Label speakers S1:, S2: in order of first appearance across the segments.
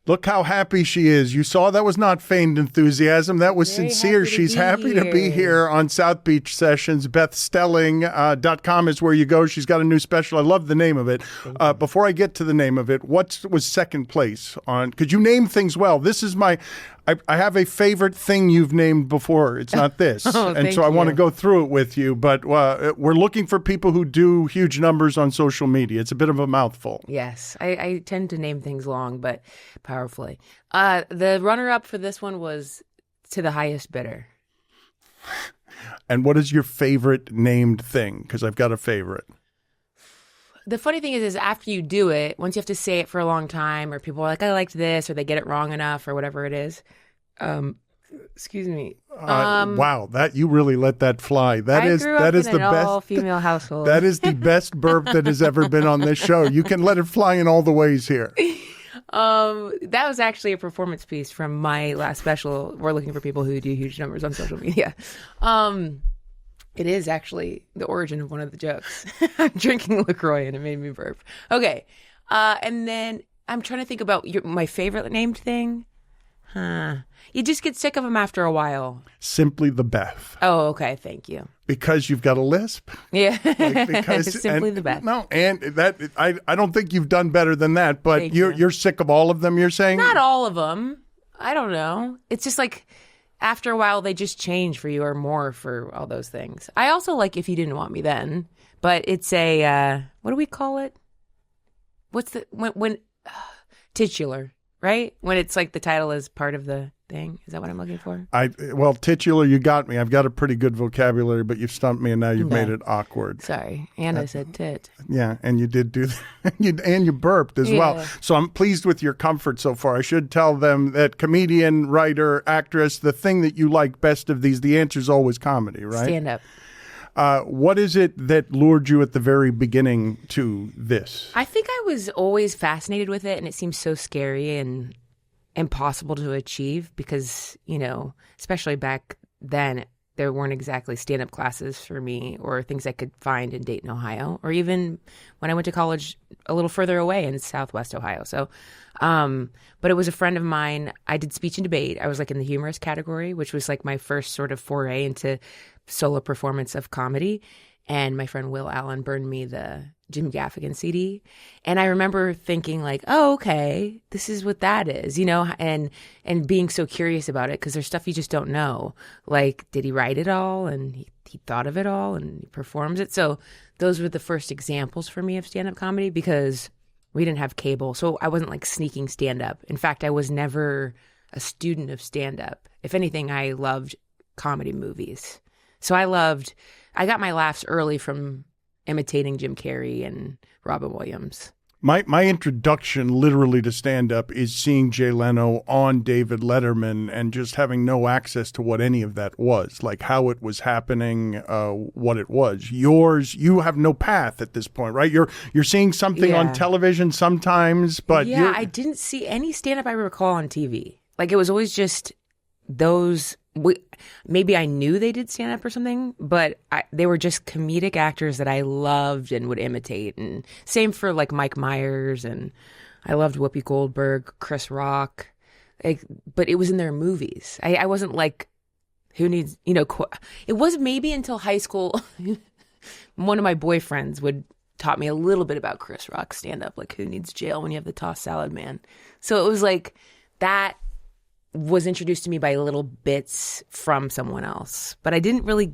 S1: Look how happy she is. You saw that was not feigned enthusiasm. That was
S2: Very
S1: sincere.
S2: happy to
S1: She's
S2: be
S1: happy to be here on South Beach Sessions. BethStelling.com is where you go. She's got a new special. I love the name of it. Before I get to the name of it, what was second place on? Because you name things well. This is my... I have a favorite thing you've named before. It's not this. And so I want to go through it with you. But we're looking for people who do huge numbers on social media. It's a bit of a mouthful.
S2: Yes. I tend to name things long, but powerfully. The runner-up for this one was To the Highest Bidder.
S1: And what is your favorite named thing? Because I've got a favorite.
S2: The funny thing is after you do it, once you have to say it for a long time, or people are like, I liked this, or they get it wrong enough, or whatever it is. Excuse me.
S1: Wow, that you really let that fly. That is the best
S2: all-female household.
S1: That is the best burp that has ever been on this show. You can let it fly in all the ways here.
S2: That was actually a performance piece from my last special. We're looking for people who do huge numbers on social media. It is actually the origin of one of the jokes. I'm drinking LaCroix and it made me burp. Okay. And then I'm trying to think about my favorite named thing. You just get sick of them after a while.
S1: Simply the Beth.
S2: Oh, okay. Thank you.
S1: Because you've got a lisp.
S2: Yeah.
S1: Because
S2: Simply the Beth.
S1: No, and that I don't think you've done better than that, but you're sick of all of them, you're saying?
S2: Not all of them. I don't know. It's just like after a while, they just change for you or more for all those things. I also like If You Didn't Want Me Then, but it's a, what do we call it? What's the, when titular, right? When it's like the title is part of the thing. Is that what I'm looking for?
S1: Well, titular, you got me. I've got a pretty good vocabulary, but you've stumped me and now you've made it awkward.
S2: Sorry. And I said tit.
S1: Yeah, and you did do that. And you burped as well. So I'm pleased with your comfort so far. I should tell them that comedian, writer, actress, the thing that you like best of these, the answer is always comedy, right?
S2: Stand up.
S1: What is it that lured you at the very beginning to this?
S2: I think I was always fascinated with it, and it seems so scary and impossible to achieve because, you know, especially back then, there weren't exactly stand-up classes for me or things I could find in Dayton, Ohio, or even when I went to college a little further away in Southwest Ohio. So, but it was a friend of mine. I did speech and debate. I was like in the humorous category, which was like my first sort of foray into solo performance of comedy. And my friend Will Allen burned me the Jim Gaffigan CD. And I remember thinking like, oh, okay, this is what that is, you know, and being so curious about it because there's stuff you just don't know. Like, did he write it all? And he thought of it all and he performs it. So those were the first examples for me of stand-up comedy because we didn't have cable. So I wasn't like sneaking stand-up. In fact, I was never a student of stand-up. If anything, I loved comedy movies. So I got my laughs early from imitating Jim Carrey and Robin Williams.
S1: My introduction literally to stand-up is seeing Jay Leno on David Letterman and just having no access to what any of that was, like how it was happening, what it was. Yours, you have no path at this point, right? You're seeing something on television sometimes, but
S2: I didn't see any stand-up I recall on TV. Like it was always just those. Maybe I knew they did stand up or something, but they were just comedic actors that I loved and would imitate. And same for like Mike Myers, and I loved Whoopi Goldberg, Chris Rock. But it was in their movies. I wasn't like, who needs, you know, it was maybe until high school. One of my boyfriends taught me a little bit about Chris Rock stand up, like who needs jail when you have the tossed salad man. So it was like that was introduced to me by little bits from someone else. But I didn't really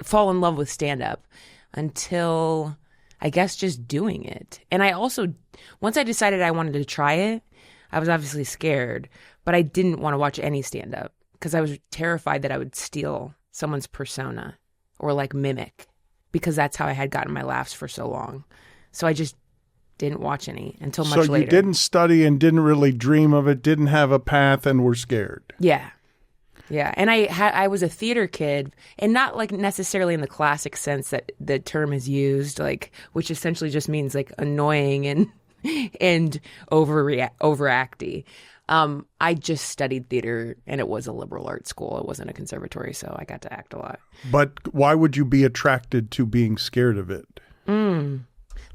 S2: fall in love with stand-up until, I guess, just doing it. And I also, once I decided I wanted to try it, I was obviously scared, but I didn't want to watch any stand-up because I was terrified that I would steal someone's persona or like mimic because that's how I had gotten my laughs for so long. So I just didn't watch any until much later.
S1: So you didn't study and didn't really dream of it, didn't have a path, and were scared.
S2: Yeah. Yeah. And I was a theater kid, and not like necessarily in the classic sense that the term is used, like, which essentially just means like annoying and overacty. I just studied theater, and it was a liberal arts school. It wasn't a conservatory, so I got to act a lot.
S1: But why would you be attracted to being scared of it?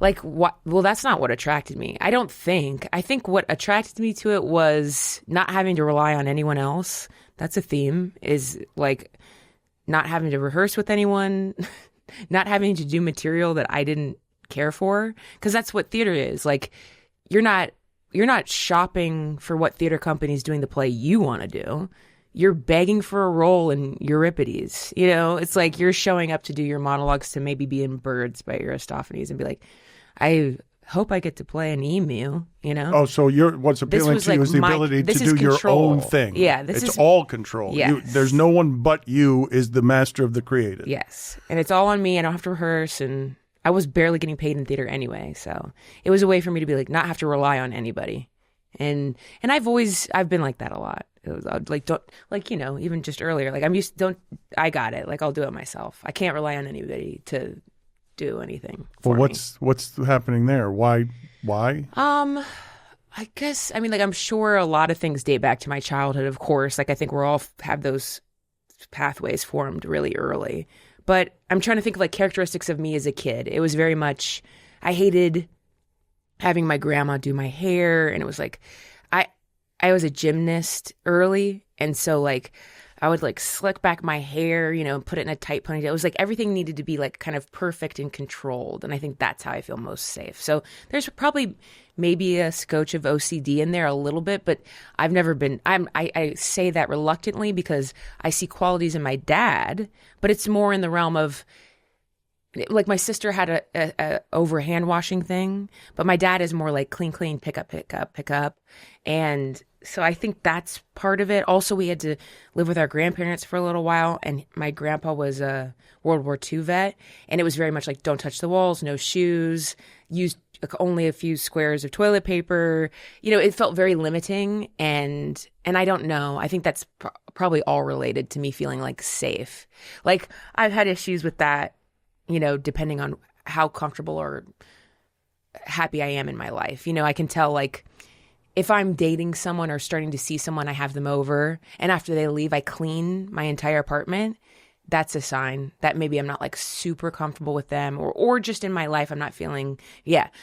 S2: Like, what? Well, that's not what attracted me. I don't think. I think what attracted me to it was not having to rely on anyone else. That's a theme, is like not having to rehearse with anyone, not having to do material that I didn't care for. Because that's what theater is. Like, you're not shopping for what theater company is doing the play you want to do. You're begging for a role in Euripides. You know, it's like you're showing up to do your monologues to maybe be in Birds by Aristophanes and be like, I hope I get to play an emu, you know?
S1: Oh, so what's appealing to you is the ability to do your own thing.
S2: Yeah.
S1: It's all control.
S2: Yes.
S1: There's no one but you is the master of the creative.
S2: Yes. And it's all on me. I don't have to rehearse. And I was barely getting paid in theater anyway. So it was a way for me to be like, not have to rely on anybody. And I've been like that a lot. It was like, don't, like, you know, even just earlier, like I got it. Like, I'll do it myself. I can't rely on anybody to do anything for me.
S1: What's happening there? Why?
S2: I guess, I mean, like, I'm sure a lot of things date back to my childhood, of course. Like, I think we're all have those pathways formed really early. But I'm trying to think of like characteristics of me as a kid. It was very much, I hated having my grandma do my hair, and it was like, I was a gymnast early, and so like I would like slick back my hair, you know, put it in a tight ponytail. It was like everything needed to be like kind of perfect and controlled, and I think that's how I feel most safe. So there's probably maybe a scotch of OCD in there a little bit, but I've never been. I say that reluctantly because I see qualities in my dad, but it's more in the realm of, like, my sister had a over hand washing thing, but my dad is more like clean, pick up. And so I think that's part of it. Also, we had to live with our grandparents for a little while, and my grandpa was a World War II vet, and it was very much like, don't touch the walls, no shoes, use only a few squares of toilet paper. You know, it felt very limiting, and I don't know. I think that's probably all related to me feeling like safe. Like, I've had issues with that, you know, depending on how comfortable or happy I am in my life. You know, I can tell, like, if I'm dating someone or starting to see someone, I have them over, and after they leave, I clean my entire apartment. That's a sign that maybe I'm not like super comfortable with them, or just in my life, I'm not feeling,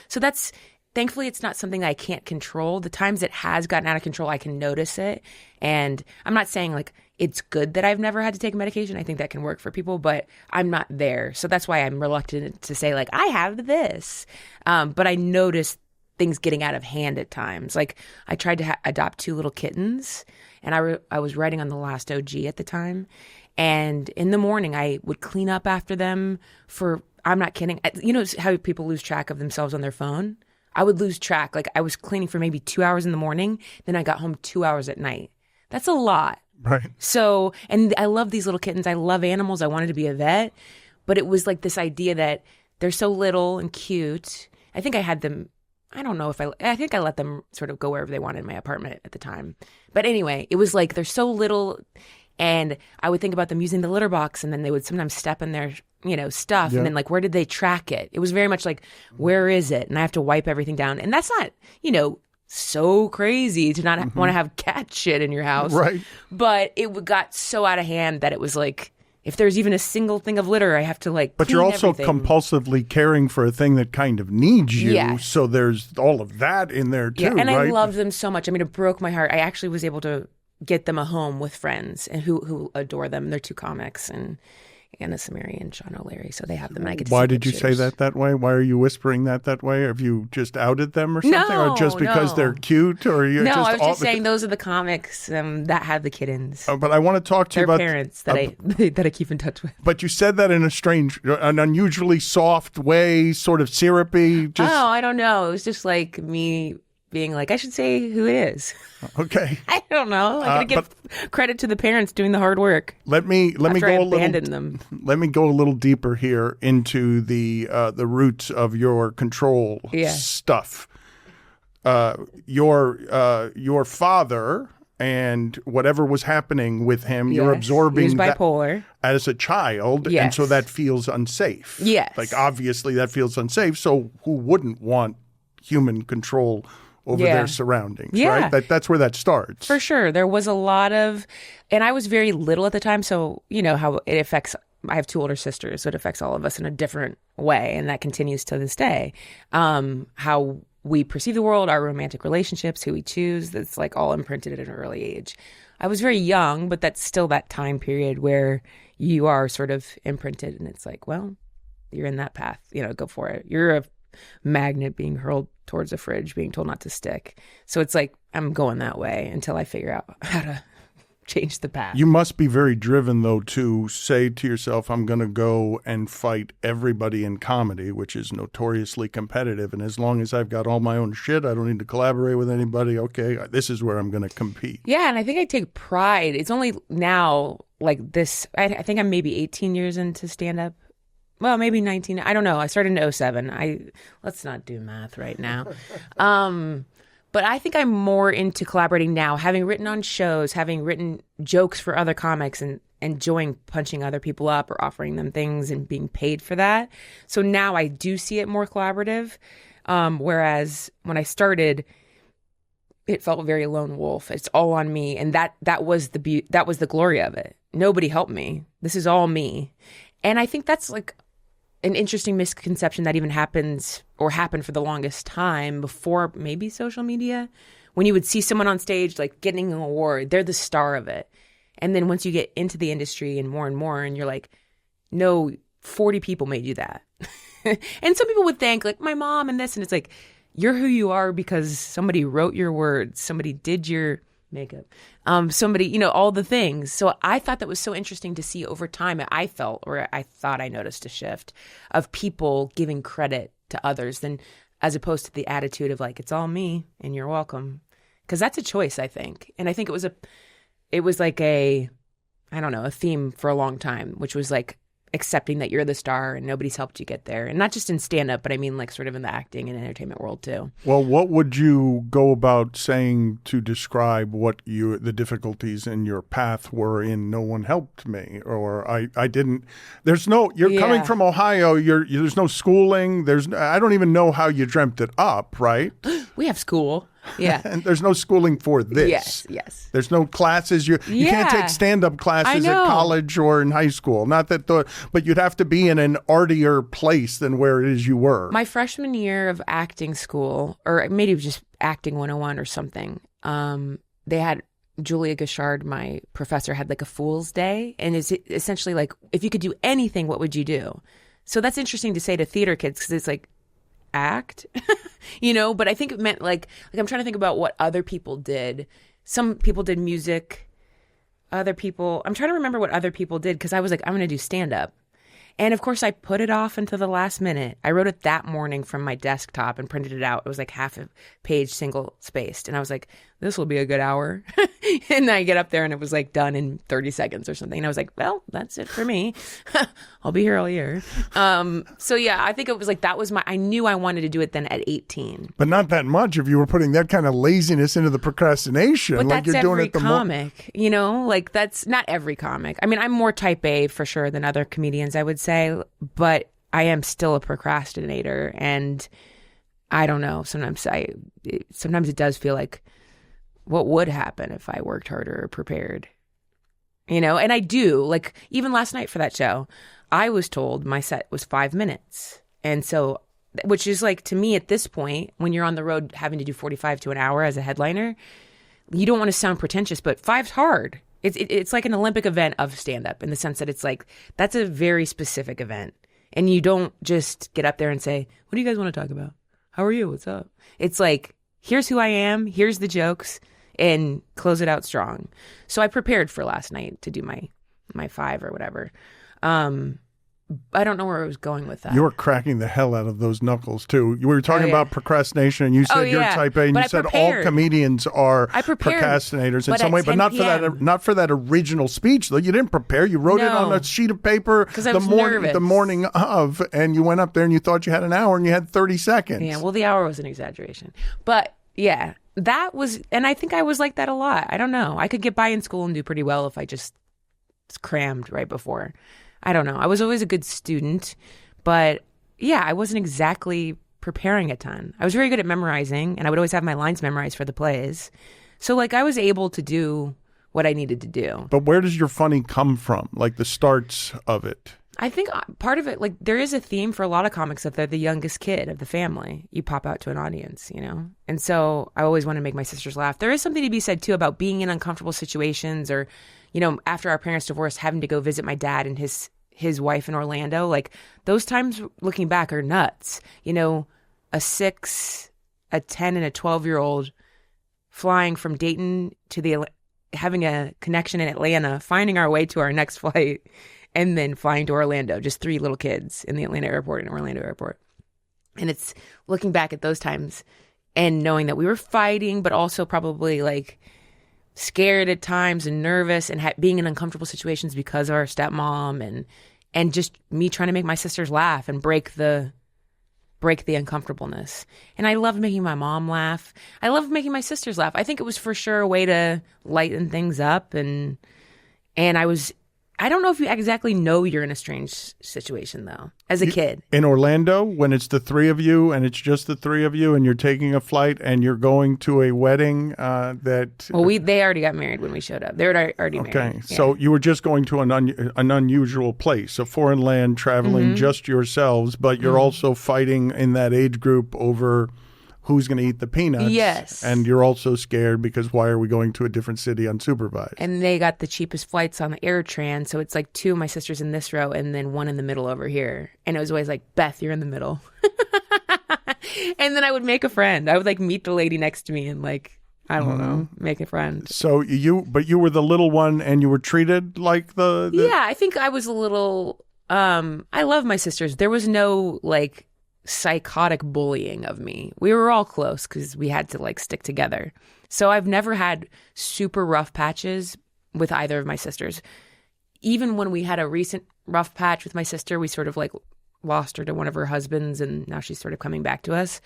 S2: So that's, thankfully, it's not something that I can't control. The times it has gotten out of control, I can notice it. And I'm not saying like it's good that I've never had to take medication. I think that can work for people, but I'm not there. So that's why I'm reluctant to say like, I have this. But I noticed things getting out of hand at times. Like, I tried to adopt 2 little kittens, and I was writing on The Last OG at the time. And in the morning, I would clean up after them for, I'm not kidding. You know how people lose track of themselves on their phone? I would lose track. Like, I was cleaning for maybe 2 hours in the morning. Then I got home 2 hours at night. That's a lot.
S1: Right.
S2: So, and I love these little kittens. I love animals. I wanted to be a vet. But it was like this idea that they're so little and cute. I think I had them, I don't know if I think I let them sort of go wherever they wanted in my apartment at the time. But anyway, it was like, they're so little, and I would think about them using the litter box, and then they would sometimes step in their, you know, stuff.
S1: Yeah.
S2: And then like, where did they track it? It was very much like, where is it? And I have to wipe everything down. And that's not, you know, so crazy to not want to have cat shit in your house.
S1: Right.
S2: But it got so out of hand that it was like, if there's even a single thing of litter, I have to like
S1: But
S2: clean
S1: you're also
S2: everything.
S1: compulsively caring for a thing that kind of needs you.
S2: Yes.
S1: So there's all of that in there too,
S2: Yeah, and
S1: right?
S2: I loved them so much. I mean, it broke my heart. I actually was able to get them a home with friends and who adore them. They're 2 comics, and Anna Samiri and Sean O'Leary. So they have them, and I get to
S1: Why
S2: see
S1: did you say
S2: pictures.
S1: that way? Why are you whispering that way? Have you just outed them or something? Or just because
S2: No.
S1: they're cute? Or you
S2: No,
S1: just
S2: I was just saying those are the comics that have the kittens.
S1: But I want to talk to you
S2: Their
S1: about
S2: parents that I keep in touch with.
S1: But you said that in an unusually soft way, sort of syrupy. Just
S2: Oh, I don't know. It was just like me being like, I should say who it is.
S1: okay.
S2: I don't know. I gotta give credit to the parents doing the hard work.
S1: Let me
S2: after
S1: go
S2: I
S1: a little.
S2: abandoned them.
S1: Let me go a little deeper here into the roots of your control stuff. Your father and whatever was happening with him, you're absorbing
S2: He was bipolar.
S1: that as a child, and so that feels unsafe.
S2: Yes.
S1: Like, obviously that feels unsafe, so who wouldn't want human control over their surroundings, right? That's where that starts.
S2: For sure. There was a lot of, and I was very little at the time, so you know how it affects I have 2 older sisters, so it affects all of us in a different way, and that continues to this day. How we perceive the world, our romantic relationships, who we choose, that's like all imprinted at an early age. I was very young, but that's still that time period where you are sort of imprinted, and it's like, well, you're in that path, go for it. You're a magnet being hurled towards a fridge, being told not to stick. So it's like, I'm going that way until I figure out how to change the path.
S1: You must be very driven, though, to say to yourself, I'm going to go and fight everybody in comedy, which is notoriously competitive. And as long as I've got all my own shit, I don't need to collaborate with anybody. Okay, this is where I'm going to compete.
S2: Yeah, and I think I take pride. It's only now like this. I think I'm maybe 18 years into stand-up. Well, maybe 19. I don't know. I started in 2007. Let's not do math right now. But I think I'm more into collaborating now, having written on shows, having written jokes for other comics and enjoying punching other people up or offering them things and being paid for that. So now I do see it more collaborative. Whereas when I started, it felt very lone wolf. It's all on me. And that was the glory of it. Nobody helped me. This is all me. And I think that's like an interesting misconception that even happened for the longest time before maybe social media. When you would see someone on stage like getting an award, they're the star of it. And then once you get into the industry and you're like, no, 40 people made you that. And some people would think like my mom and this, and it's like, you're who you are because somebody wrote your words, somebody did your makeup, somebody, all the things. So I thought that was so interesting to see over time. I thought I noticed a shift of people giving credit to others than as opposed to the attitude of like, it's all me and you're welcome. Because that's a choice, I think. And I think it was like a theme for a long time, which was like accepting that you're the star and nobody's helped you get there. And not just in stand-up, but I mean like sort of in the acting and entertainment world too.
S1: Well, what would you go about saying to describe what the difficulties in your path were in No One Helped Me? Or I didn't, you're coming from Ohio, there's no schooling, I don't even know how you dreamt it up, right?
S2: We have school. Yeah.
S1: And there's no schooling for this.
S2: Yes.
S1: There's no classes. You can't take stand-up classes at college or in high school. Not that, but you'd have to be in an artier place than where it is you were.
S2: My freshman year of acting school, or maybe just acting 101 or something, they had Julia Gashard, my professor, had like a fool's day. And it's essentially like, if you could do anything, what would you do? So that's interesting to say to theater kids because it's like, act, but I think it meant like I'm trying to think about what other people did. Some people did music. I'm trying to remember what other people did because I was like, I'm going to do stand up. And of course I put it off until the last minute. I wrote it that morning from my desktop and printed it out. It was like half a page, single spaced. And I was like, this will be a good hour. And I get up there and it was like done in 30 seconds or something. And I was like, well, that's it for me. I'll be here all year. So yeah, I think it was like, I knew I wanted to do it then at 18.
S1: But not that much if you were putting that kind of laziness into the procrastination.
S2: But
S1: like
S2: that's
S1: you're doing
S2: every
S1: it the
S2: comic, like that's not every comic. I mean, I'm more type A for sure than other comedians, I would say, but I am still a procrastinator. And I don't know, sometimes it does feel like, what would happen if I worked harder or prepared? And I do, like, even last night for that show, I was told my set was 5 minutes. And so, which is like, to me at this point, when you're on the road having to do 45 to an hour as a headliner, you don't want to sound pretentious, but 5's hard. It's like an Olympic event of stand-up in the sense that it's like, that's a very specific event. And you don't just get up there and say, what do you guys want to talk about? How are you? What's up? It's like, here's who I am. Here's the jokes. And close it out strong. So I prepared for last night to do my 5 or whatever. I don't know where I was going with that.
S1: You were cracking the hell out of those knuckles, too. We were talking about procrastination, and you said you're type A, and you said all comedians are procrastinators in some way, but not for that original speech, though. You didn't prepare. You wrote it on a sheet of paper the morning of, and you went up there and you thought you had an hour, and you had 30 seconds.
S2: Yeah, well, the hour was an exaggeration. But, yeah. That was, and I think I was like that a lot. I don't know. I could get by in school and do pretty well if I just crammed right before. I don't know. I was always a good student, but yeah, I wasn't exactly preparing a ton. I was very good at memorizing, and I would always have my lines memorized for the plays. So like I was able to do what I needed to do.
S1: But where does your funny come from? Like the starts of it?
S2: I think part of it, like there is a theme for a lot of comics that they're the youngest kid of the family. You pop out to an audience, you know? And so I always want to make my sisters laugh. There is something to be said too about being in uncomfortable situations, or, you know, after our parents divorced, having to go visit my dad and his wife in Orlando. Like those times looking back are nuts. You know, a 6, a 10 and a 12-year-old flying from Dayton to having a connection in Atlanta, finding our way to our next flight, and then flying to Orlando, just 3 little kids in the Atlanta airport and Orlando airport. And it's looking back at those times and knowing that we were fighting, but also probably like scared at times and nervous and being in uncomfortable situations because of our stepmom, and just me trying to make my sisters laugh and break the uncomfortableness. And I loved making my mom laugh. I loved making my sisters laugh. I think it was for sure a way to lighten things up. And I don't know if you exactly know you're in a strange situation, though, as a kid.
S1: In Orlando, when it's the 3 of you and it's just the 3 of you and you're taking a flight and you're going to a wedding that...
S2: Well, they already got married when we showed up. They were already married.
S1: Okay, so you were just going to an unusual place, a foreign land, traveling just yourselves, but you're also fighting in that age group over who's going to eat the peanuts.
S2: Yes.
S1: And you're also scared because why are we going to a different city unsupervised?
S2: And they got the cheapest flights on the AirTran, so it's like 2 of my sisters in this row and then 1 in the middle over here. And it was always like, Beth, you're in the middle. And then I would make a friend. I would like meet the lady next to me and like, I don't know, make a friend.
S1: So you were the little one and you were treated like the...
S2: Yeah, I think I was a little, I love my sisters. There was no like psychotic bullying of me. We were all close because we had to like stick together. So I've never had super rough patches with either of my sisters. Even when we had a recent rough patch with my sister, we sort of like lost her to one of her husbands and now she's sort of coming back to us.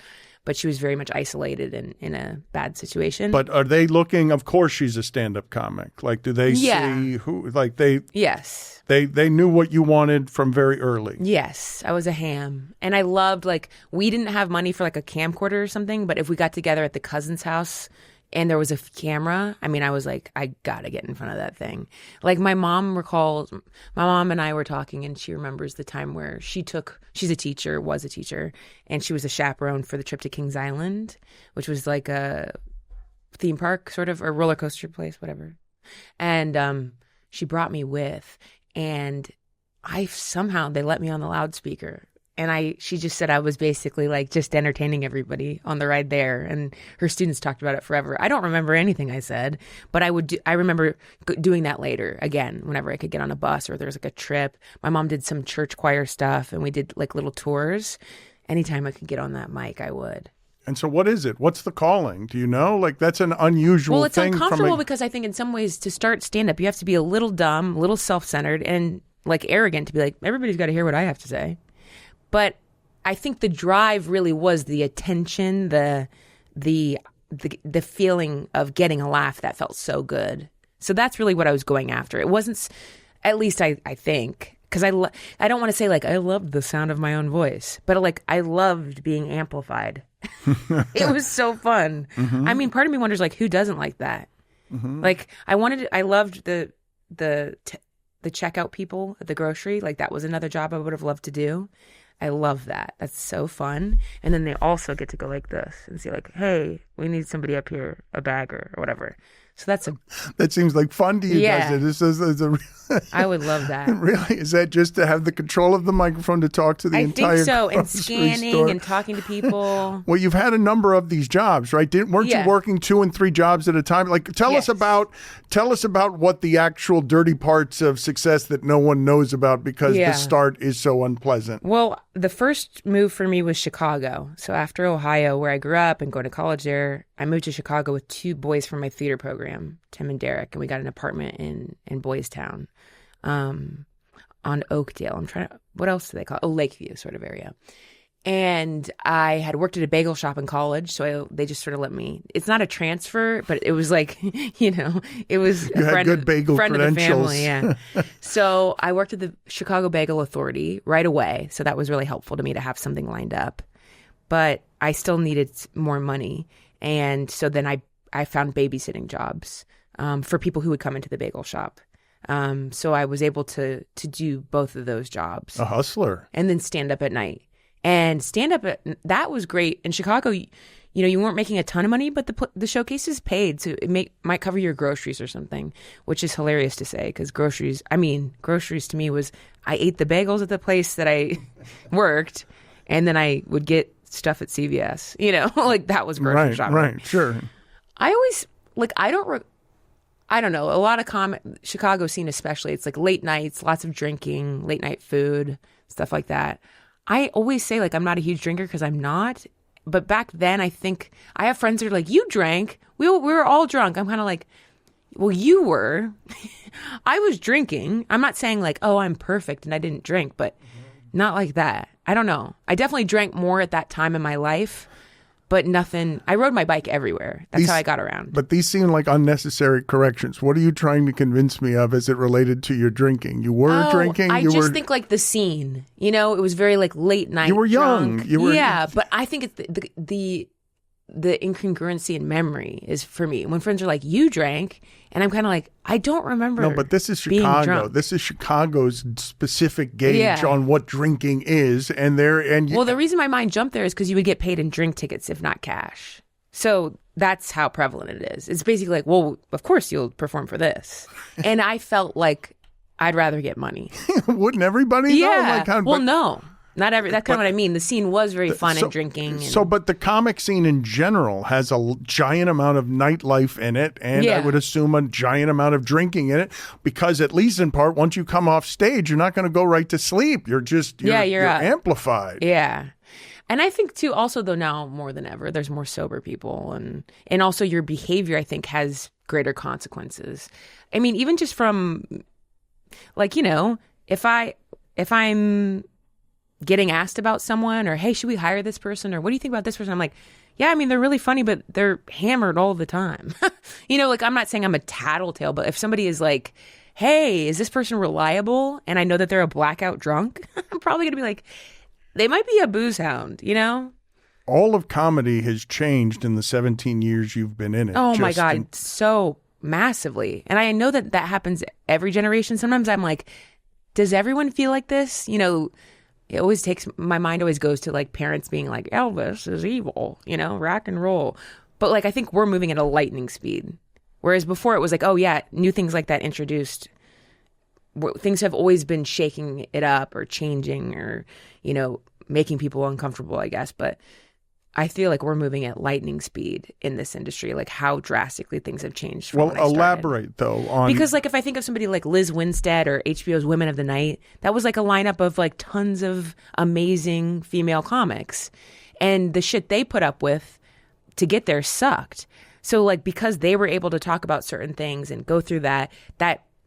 S2: But she was very much isolated and in a bad situation.
S1: But are they looking, of course she's a stand-up comic. Like, do they see who, like they...
S2: Yes.
S1: They knew what you wanted from very early.
S2: Yes, I was a ham. And I loved, like, we didn't have money for like a camcorder or something, but if we got together at the cousin's house and there was a camera, I mean, I was like, I gotta get in front of that thing. Like my mom and I were talking and she remembers the time where she's a teacher, was a teacher, and she was a chaperone for the trip to Kings Island, which was like a theme park sort of, or roller coaster place, whatever. And she brought me with, and they let me on the loudspeaker. And she just said I was basically like just entertaining everybody on the ride there. And her students talked about it forever. I don't remember anything I said, but I remember doing that later again, whenever I could get on a bus or there was like a trip. My mom did some church choir stuff and we did like little tours. Anytime I could get on that mic, I would.
S1: And so what is it? What's the calling? Do you know? Like that's an unusual thing.
S2: Well, it's uncomfortable because I think in some ways to start stand-up, you have to be a little dumb, a little self-centered and like arrogant to be like, everybody's got to hear what I have to say. But I think the drive really was the attention, the feeling of getting a laugh that felt so good. So that's really what I was going after. It wasn't, at least I think, because I don't want to say like I loved the sound of my own voice, but like I loved being amplified. It was so fun. Mm-hmm. I mean, part of me wonders like who doesn't like that? Mm-hmm. Like I loved the checkout people at the grocery. Like that was another job I would have loved to do. I love that. That's so fun. And then they also get to go like this and say like, hey, we need somebody up here, a bagger or whatever. So that seems like fun to you, yeah.
S1: Does it?
S2: I would love that.
S1: Really? Is that just to have the control of the microphone to talk to the entire
S2: I think so, and
S1: scanning
S2: store? And talking to people.
S1: Well, you've had a number of these jobs, right? Weren't you working 2 and 3 jobs at a time? Like, tell us about what the actual dirty parts of success that no one knows about because the start is so unpleasant.
S2: Well, the first move for me was Chicago. So after Ohio, where I grew up and going to college there, I moved to Chicago with 2 boys from my theater program, Tim and Derek, and we got an apartment in Boys Town. On Oakdale. What else do they call it? Oh, Lakeview sort of area. And I had worked at a bagel shop in college, so they just sort of let me. It's not a transfer, but it was like, it was a friend of the family. Yeah. So I worked at the Chicago Bagel Authority right away. So that was really helpful to me to have something lined up. But I still needed more money. And so then I found babysitting jobs for people who would come into the bagel shop. So I was able to do both of those jobs.
S1: A hustler.
S2: And then stand up at night. And stand up that was great. In Chicago, you weren't making a ton of money, but the showcases paid, so it might cover your groceries or something, which is hilarious to say because groceries to me was I ate the bagels at the place that I worked, and then I would get stuff at CVS. Like that was grocery shopping.
S1: Right, sure.
S2: I always I don't know. A lot of Chicago scene especially, it's like late nights, lots of drinking, late night food, stuff like that. I always say like I'm not a huge drinker because I'm not. But back then, I think I have friends that are like, you drank. We were all drunk. I'm kind of like, well, you were. I was drinking. I'm not saying like, oh, I'm perfect and I didn't drink, but not like that. I don't know. I definitely drank more at that time in my life, but nothing. I rode my bike everywhere. That's how I got around.
S1: But these seem like unnecessary corrections. What are you trying to convince me of as it related to your drinking? You were drinking?
S2: I just think like the scene, it was very like late night.
S1: You were young.
S2: Drunk. Yeah, but I think it's the incongruency in memory is for me. When friends are like, you drank, and I'm kind of like, I don't remember.
S1: No, but this is
S2: being
S1: Chicago.
S2: drunk.
S1: This is Chicago's specific gauge on what drinking is,
S2: well, the reason my mind jumped there is because you would get paid in drink tickets, if not cash. So that's how prevalent it is. It's basically like, well, of course you'll perform for this, and I felt like I'd rather get money.
S1: Wouldn't everybody?
S2: Yeah.
S1: No,
S2: no. Not every. That's kind of what I mean. The scene was very fun and drinking.
S1: But the comic scene in general has a giant amount of nightlife in it, and I would assume a giant amount of drinking in it, because at least in part, once you come off stage, you're not going to go right to sleep. You're amplified.
S2: Yeah. And I think too, also though now more than ever, there's more sober people, and also your behavior, I think, has greater consequences. I mean, even just from like, if I'm getting asked about someone, or hey, should we hire this person, or what do you think about this person? I'm like, yeah, I mean, they're really funny, but they're hammered all the time. Like I'm not saying I'm a tattletale, but if somebody is like, hey, is this person reliable? And I know that they're a blackout drunk, I'm probably going to be like, they might be a booze hound,
S1: All of comedy has changed in the 17 years you've been in it.
S2: Oh my God, so massively. And I know that happens every generation. Sometimes I'm like, does everyone feel like this? It always my mind always goes to like parents being like, Elvis is evil, rock and roll. But like, I think we're moving at a lightning speed. Whereas before it was like, oh yeah, new things like that introduced. Things have always been shaking it up or changing or, making people uncomfortable, I guess. But I feel like we're moving at lightning speed in this industry, like how drastically things have changed. From when I started.
S1: Elaborate though on,
S2: because like if I think of somebody like Liz Winstead or HBO's Women of the Night, that was like a lineup of like tons of amazing female comics, and the shit they put up with to get there sucked. So like because they were able to talk about certain things and go through that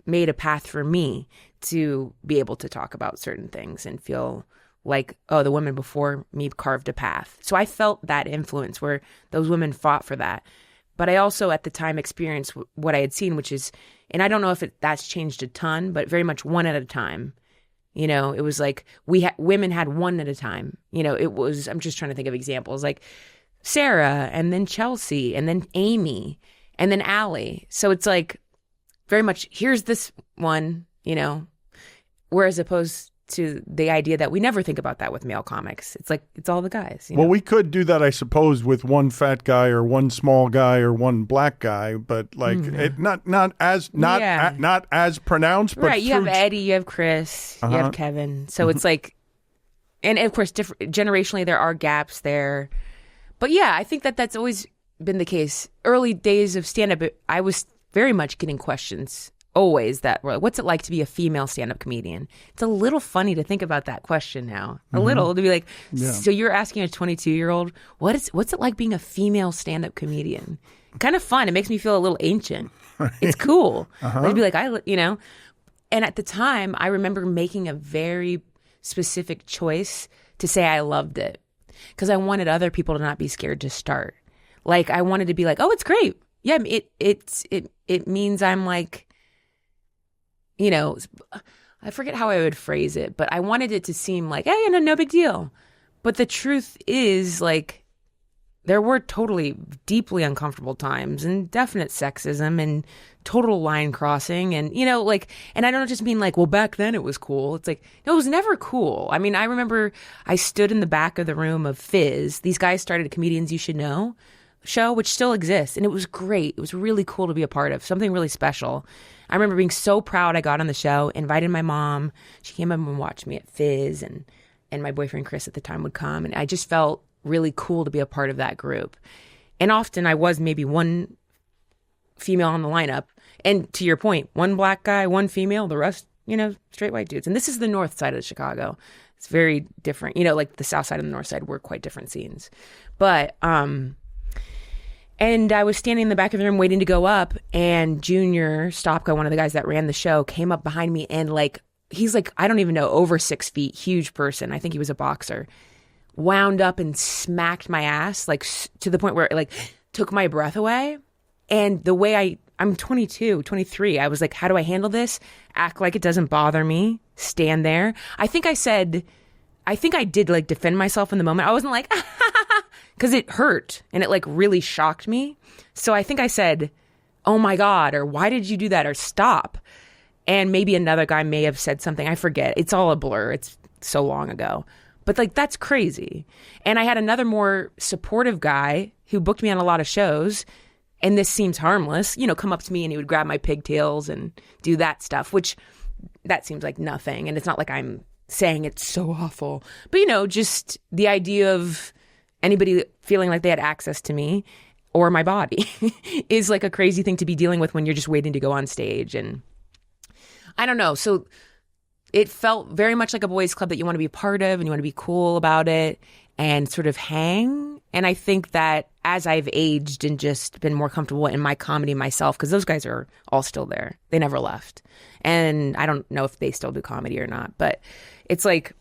S2: made a path for me to be able to talk about certain things and feel like, oh, the women before me carved a path. So I felt that influence where those women fought for that. But I also at the time experienced what I had seen, which is, and I don't know if that's changed a ton, but very much one at a time. It was like women had one at a time. It was, I'm just trying to think of examples, like Sarah and then Chelsea and then Amy and then Allie. So it's like very much, here's this one, whereas opposed to the idea that we never think about that with male comics. It's like, it's all the guys.
S1: Well, we could do that, I suppose, with one fat guy or one small guy or one black guy, but like it, not as pronounced. But
S2: right, you have Eddie, you have Chris, you have Kevin. So it's like, and of course, generationally, there are gaps there. But yeah, I think that's always been the case. Early days of stand-up, I was very much getting questions always that were like, what's it like to be a female stand-up comedian? It's a little funny to think about that question now. A little, to be like, so you're asking a 22-year-old, what's it like being a female stand-up comedian? Kind of fun. It makes me feel a little ancient. Right. It's cool. They'd be like, and at the time, I remember making a very specific choice to say I loved it because I wanted other people to not be scared to start. Like, I wanted to be like, oh, it's great. Yeah, it means I'm like, I forget how I would phrase it, but I wanted it to seem like, hey, no big deal. But the truth is, like, there were totally deeply uncomfortable times and definite sexism and total line crossing. And, you know, like, and I don't just mean like, well, back then it was cool. It's like, no, it was never cool. I mean, I remember I stood in the back of the room of Fizz. These guys started a Comedians You Should Know show, which still exists. And it was great. It was really cool to be a part of, something really special. I remember being so proud I got on the show, invited my mom. She came up and watched me at Fizz, and my boyfriend Chris at the time would come. And I just felt really cool to be a part of that group. And often I was maybe one female on the lineup. And to your point, one black guy, one female, the rest, you know, straight white dudes. And this is the north side of Chicago. It's very different. You know, like the south side and the north side were quite different scenes. But, and I was standing in the back of the room waiting to go up, and Junior Stopka, one of the guys that ran the show, came up behind me, and like, he's like, I don't even know, over 6 feet, huge person. I think he was a boxer. Wound up and smacked my ass, like to the point where it like took my breath away. And the way I'm 22, 23, I was like, how do I handle this? Act like it doesn't bother me. Stand there. I think I did like defend myself in the moment. I wasn't like, because it hurt and it like really shocked me. So I think I said, oh my God, or why did you do that? Or stop. And maybe another guy may have said something. I forget. It's all a blur. It's so long ago. But like, that's crazy. And I had another more supportive guy who booked me on a lot of shows. And this seems harmless, you know, come up to me and he would grab my pigtails and do that stuff, which that seems like nothing. And it's not like I'm saying it's so awful. But, you know, just the idea of anybody feeling like they had access to me or my body is like a crazy thing to be dealing with when you're just waiting to go on stage. And I don't know. So it felt very much like a boys' club that you want to be a part of and you want to be cool about it and sort of hang. And I think that as I've aged and just been more comfortable in my comedy myself, because those guys are all still there. They never left. And I don't know if they still do comedy or not. But it's like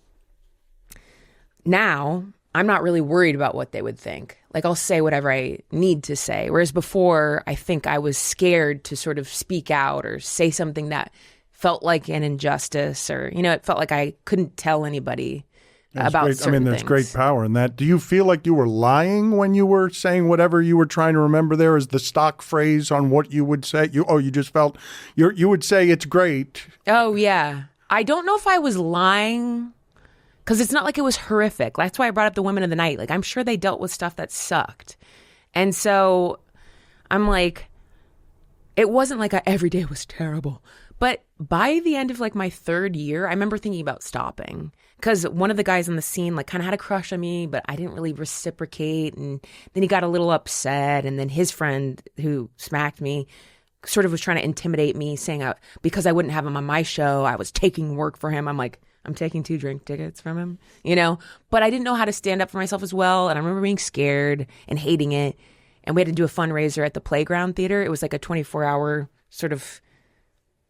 S2: now I'm not really worried about what they would think. Like I'll say whatever I need to say. Whereas before, I think I was scared to sort of speak out or say something that felt like an injustice, or, you know, it felt like I couldn't tell anybody about
S1: great.
S2: certain
S1: I mean, there's
S2: things.
S1: great power in that. Do you feel like you were lying when you were saying whatever you were trying to remember there as the stock phrase on what you would say? You just felt you would say it's great.
S2: Oh, yeah. I don't know if I was lying because it's not like it was horrific. That's why I brought up the women of the night. Like, I'm sure they dealt with stuff that sucked. And so I'm like, it wasn't like every day was terrible. But by the end of like my 3rd year, I remember thinking about stopping because one of the guys on the scene like kind of had a crush on me, but I didn't really reciprocate. And then he got a little upset. And then his friend who smacked me sort of was trying to intimidate me, saying because I wouldn't have him on my show, I was taking work for him. I'm like, I'm taking 2 drink tickets from him, you know, but I didn't know how to stand up for myself as well. And I remember being scared and hating it. And we had to do a fundraiser at the Playground Theater. It was like a 24-hour sort of,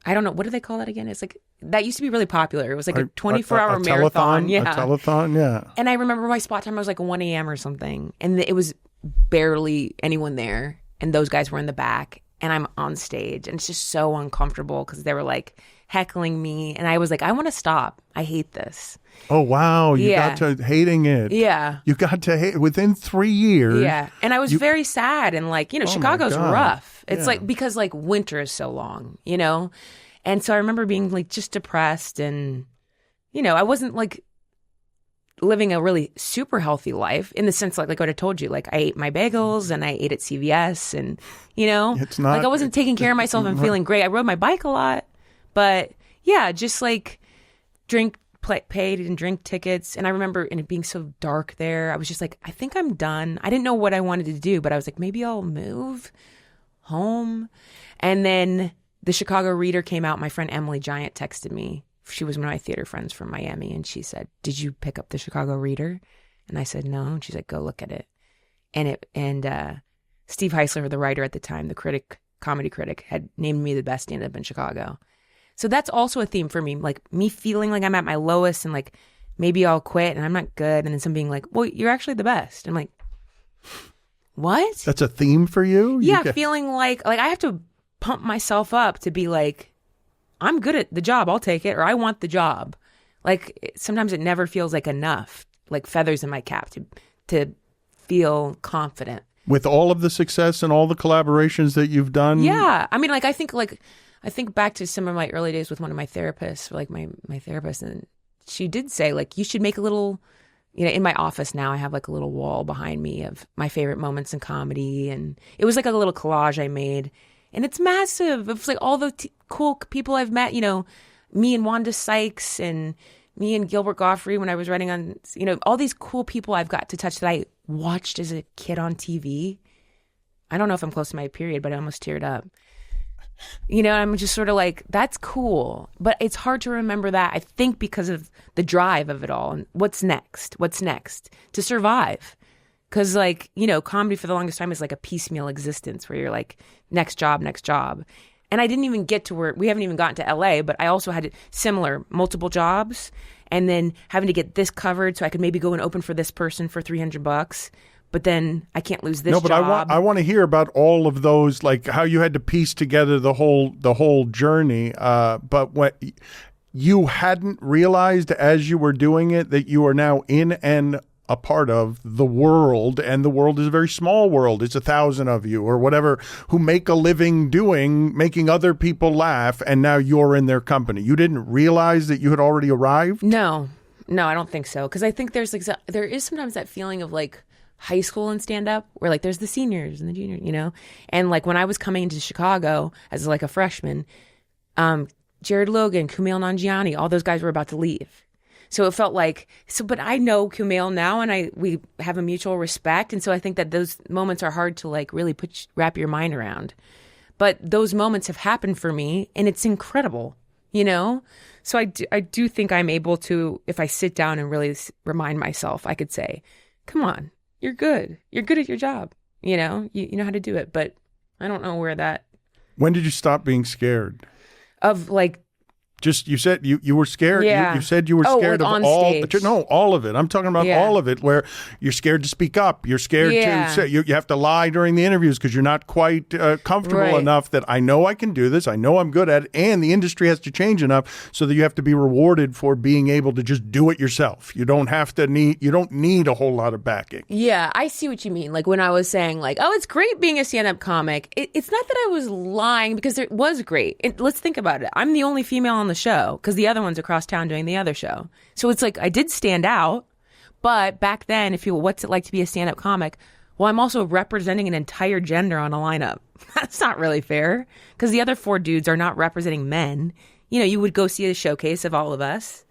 S2: I don't know, what do they call that again? It's like, that used to be really popular. It was like a 24-hour marathon.
S1: Yeah. A telethon, yeah.
S2: And I remember my spot time was like 1 a.m. or something. And it was barely anyone there. And those guys were in the back. And I'm on stage. And it's just so uncomfortable because they were like heckling me. And I was like, I want to stop. I hate this.
S1: Oh, wow. You got to hating it.
S2: Yeah.
S1: You got to hate within 3 years.
S2: Yeah. And I was very sad. And like, you know, Chicago's rough. It's like, because like winter is so long, you know? And so I remember being like just depressed and, you know, I wasn't like living a really super healthy life in the sense like what I told you, like I ate my bagels and I ate at CVS and, you know,
S1: it's not,
S2: like I wasn't taking care of myself and feeling great. I rode my bike a lot, but yeah, just like paid and drink tickets. And I remember it being so dark there. I was just like, I think I'm done. I didn't know what I wanted to do, but I was like, maybe I'll move home. And then the Chicago Reader came out. My friend Emily Giant texted me. She was one of my theater friends from Miami. And she said, did you pick up the Chicago Reader? And I said, no. And she's like, go look at it. And Steve Heisler, the writer at the time, the comedy critic, had named me the best stand-up in Chicago. So that's also a theme for me. Like me feeling like I'm at my lowest and like maybe I'll quit and I'm not good. And then some being like, well, you're actually the best. I'm like, what?
S1: That's a theme for you?
S2: Yeah, feeling like I have to pump myself up to be like, I'm good at the job, I'll take it, or I want the job. Like sometimes it never feels like enough, like feathers in my cap to feel confident.
S1: With all of the success and all the collaborations that you've done?
S2: Yeah. I mean, I think back to some of my early days with one of my therapists, like my therapist, and she did say, like, you should make a little, in my office now, I have like a little wall behind me of my favorite moments in comedy. And it was like a little collage I made. And it's massive. It's like all the cool people I've met, me and Wanda Sykes and me and Gilbert Gottfried when I was writing on, all these cool people I've got to touch that I watched as a kid on TV. I don't know if I'm close to my period, but I almost teared up. I'm just sort of like, that's cool. But it's hard to remember that, I think, because of the drive of it all. And what's next? What's next? To survive. Because, comedy for the longest time is like a piecemeal existence where you're like, next job, next job. And I didn't even get to we haven't even gotten to LA, but I also had similar multiple jobs and then having to get this covered so I could maybe go and open for this person for $300. But then I can't lose this job.
S1: No, but I want to hear about all of those, like how you had to piece together the whole journey. But what you hadn't realized as you were doing it that you are now in and a part of the world, and the world is a very small world. It's 1,000 of you or whatever who make a living making other people laugh, and now you're in their company. You didn't realize that you had already arrived?
S2: No, I don't think so. Because I think there is sometimes that feeling of like high school and stand up where like there's the seniors and the juniors, and like when I was coming into Chicago as like a freshman, Jared Logan, Kumail Nanjiani, all those guys were about to leave. So it felt like, but I know Kumail now and we have a mutual respect. And so I think that those moments are hard to like really wrap your mind around. But those moments have happened for me and it's incredible, So I do think I'm able to, if I sit down and really remind myself, I could say, come on, you're good. You're good at your job. You know how to do it. But I don't know where that.
S1: When did you stop being scared?
S2: Of like.
S1: Just, you said you were scared.
S2: Yeah.
S1: You said you were scared of all.
S2: Stage.
S1: No, all of it. I'm talking about all of it, where you're scared to speak up. You're scared to say, you have to lie during the interviews because you're not quite comfortable enough that I know I can do this. I know I'm good at it, and the industry has to change enough so that you have to be rewarded for being able to just do it yourself. You don't need a whole lot of backing.
S2: Yeah, I see what you mean. Like when I was saying like, oh, it's great being a stand-up comic. It's not that I was lying because it was great. Let's think about it. I'm the only female on the show because the other one's across town doing the other show. So it's like I did stand out, but back then, what's it like to be a stand-up comic? Well, I'm also representing an entire gender on a lineup. That's not really fair because the other 4 dudes are not representing men. You would go see a showcase of all of us.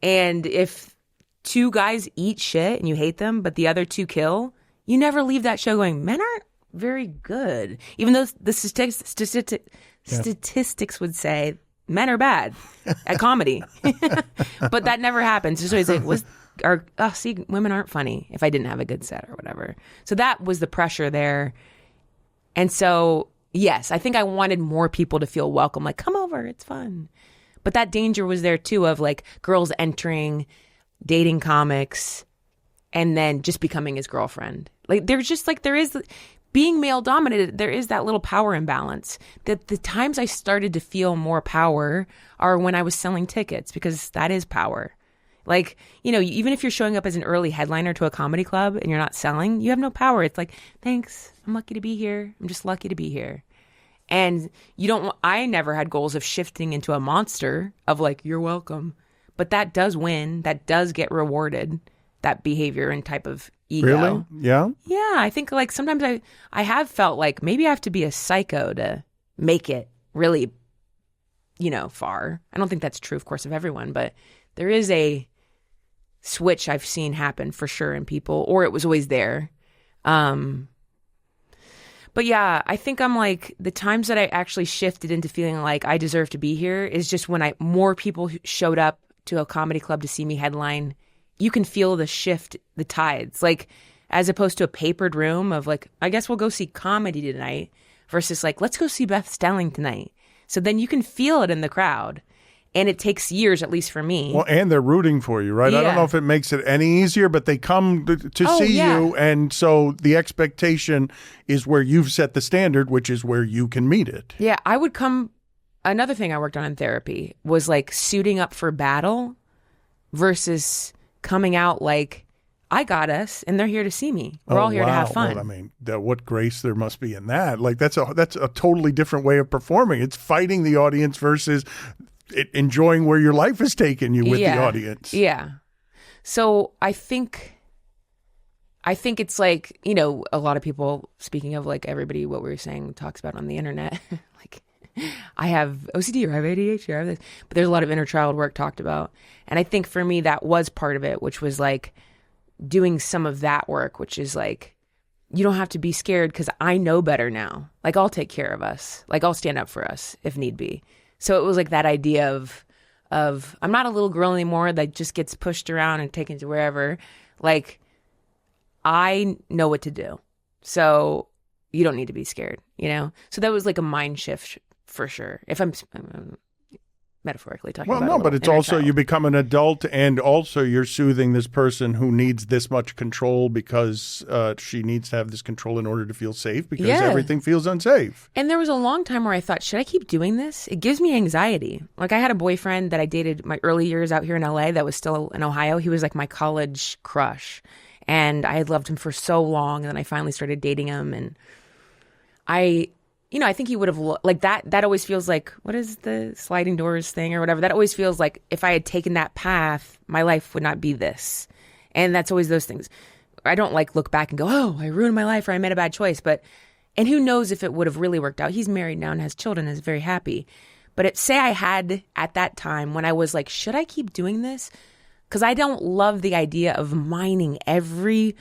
S2: And if 2 guys eat shit and you hate them, but the other 2 kill, you never leave that show going, men aren't very good. Even though the statistics would say men are bad at comedy. But that never happens. It's always like, women aren't funny if I didn't have a good set or whatever. So that was the pressure there. And so, yes, I think I wanted more people to feel welcome. Like, come over, it's fun. But that danger was there too of like girls entering, dating comics, and then just becoming his girlfriend. Like there's just like, there is, being male dominated, there is that little power imbalance. That the times I started to feel more power are when I was selling tickets, because that is power. Like, even if you're showing up as an early headliner to a comedy club and you're not selling, you have no power. It's like, thanks, I'm lucky to be here. I'm just lucky to be here. And I never had goals of shifting into a monster of like, you're welcome. But that does win. That does get rewarded, that behavior and type of ego.
S1: Really? Yeah?
S2: Yeah. I think like sometimes I have felt like maybe I have to be a psycho to make it really, far. I don't think that's true, of course, of everyone, but there is a switch I've seen happen for sure in people, or it was always there. But yeah, I think I'm like, the times that I actually shifted into feeling like I deserve to be here is just when more people showed up to a comedy club to see me headline. You can feel the shift, the tides, like as opposed to a papered room of like, I guess we'll go see comedy tonight versus like, let's go see Beth Stelling tonight. So then you can feel it in the crowd. And it takes years, at least for me. Well,
S1: and they're rooting for you, right? Yeah. I don't know if it makes it any easier, but they come to see you. And so the expectation is where you've set the standard, which is where you can meet it.
S2: Yeah, I would come. Another thing I worked on in therapy was like suiting up for battle versus coming out like I got us, and they're here to see me. We're all here to have fun.
S1: Well, I mean, what grace there must be in that. Like that's a totally different way of performing. It's fighting the audience versus enjoying where your life has taken you with the audience.
S2: Yeah. So I think it's like, you know, a lot of people, speaking of like everybody, what we were saying, talks about on the internet, like I have OCD or I have ADHD or I have this, but there's a lot of inner child work talked about. And I think for me, that was part of it, which was like doing some of that work, which is like, you don't have to be scared because I know better now. Like I'll take care of us. Like I'll stand up for us if need be. So it was like that idea of I'm not a little girl anymore that just gets pushed around and taken to wherever. Like I know what to do. So you don't need to be scared, you know? So that was like a mind shift for sure. If I'm metaphorically talking about.
S1: Well, no, but it's also you become an adult, and also you're soothing this person who needs this much control because she needs to have this control in order to feel safe because everything feels unsafe.
S2: And there was a long time where I thought, should I keep doing this? It gives me anxiety. Like I had a boyfriend that I dated my early years out here in LA that was still in Ohio. He was like my college crush, and I had loved him for so long, and then I finally started dating him, and I think he would have like that always feels like, what is the sliding doors thing or whatever? That always feels like if I had taken that path, my life would not be this. And that's always those things. I don't like look back and go, oh, I ruined my life or I made a bad choice. And who knows if it would have really worked out. He's married now and has children and is very happy. But say I had at that time when I was like, should I keep doing this? Because I don't love the idea of mining every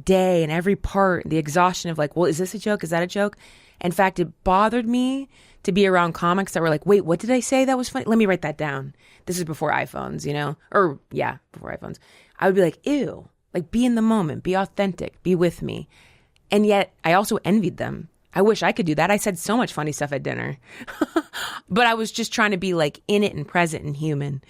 S2: day and every part, the exhaustion of like, well, is this a joke? Is that a joke? In fact, it bothered me to be around comics that were like, wait, what did I say that was funny? Let me write that down. This is before iPhones, you know? Or yeah, before iPhones. I would be like, ew, like be in the moment, be authentic, be with me. And yet I also envied them. I wish I could do that. I said so much funny stuff at dinner, but I was just trying to be like in it and present and human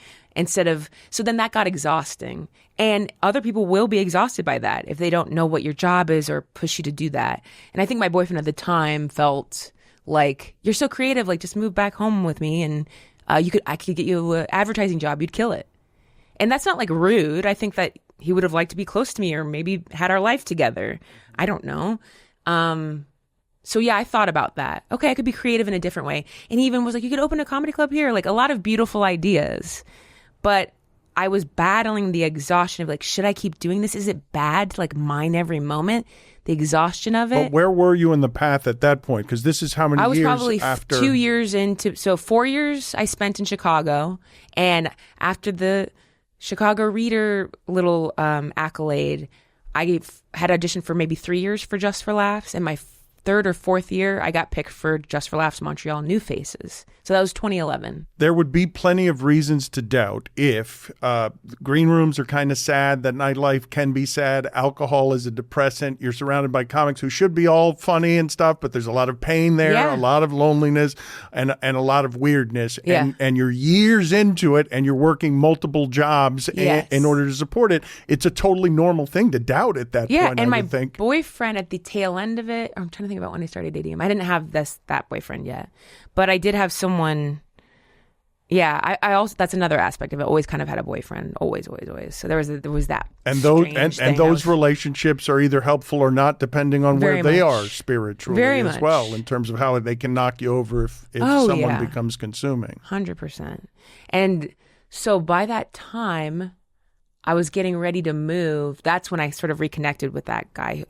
S2: so then that got exhausting, and other people will be exhausted by that if they don't know what your job is or push you to do that. And I think my boyfriend at the time felt like, you're so creative, like just move back home with me and I could get you an advertising job. You'd kill it. And that's not like rude. I think that he would have liked to be close to me or maybe had our life together. I don't know. So yeah, I thought about that. Okay, I could be creative in a different way. And he even was like, you could open a comedy club here. Like a lot of beautiful ideas. But I was battling the exhaustion of like, should I keep doing this? Is it bad to like mine every moment? The exhaustion of it.
S1: But where were you in the path at that point? Because this is how many years after? I was probably
S2: 2 years into, so 4 years I spent in Chicago. And after the Chicago Reader little accolade, I had auditioned for maybe 3 years for Just for Laughs. And my third or fourth year, I got picked for Just for Laughs Montreal New Faces. So that was 2011.
S1: There would be plenty of reasons to doubt if green rooms are kind of sad, that nightlife can be sad, alcohol is a depressant, you're surrounded by comics who should be all funny and stuff, but there's a lot of pain there, a lot of loneliness, and a lot of weirdness. And you're years into it, and you're working multiple jobs in order to support it. It's a totally normal thing to doubt at that point,
S2: and
S1: I would think.
S2: Boyfriend at the tail end of it, I'm trying to think about when I started dating him. I didn't have that boyfriend yet, but I did have someone. Yeah, I also, that's another aspect of it. Always kind of had a boyfriend, always. So there was that.
S1: And those relationships are either helpful or not, depending on where they are spiritually as well, in terms of how they can knock you over if someone becomes consuming.
S2: 100%. And so by that time, I was getting ready to move. That's when I sort of reconnected with that guy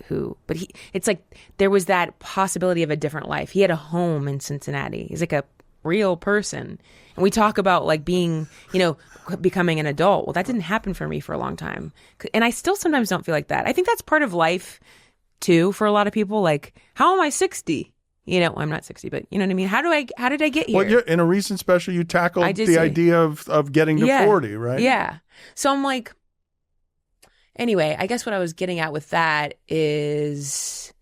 S2: it's like there was that possibility of a different life. He had a home in Cincinnati. He's like a real person. And we talk about like being, becoming an adult. Well, that didn't happen for me for a long time. And I still sometimes don't feel like that. I think that's part of life too for a lot of people. Like, how am I 60? I'm not 60, but you know what I mean? How did I get here?
S1: Well, in a recent special, you tackled idea of getting to 40, right?
S2: Yeah. So I'm like, anyway, I guess what I was getting at with that is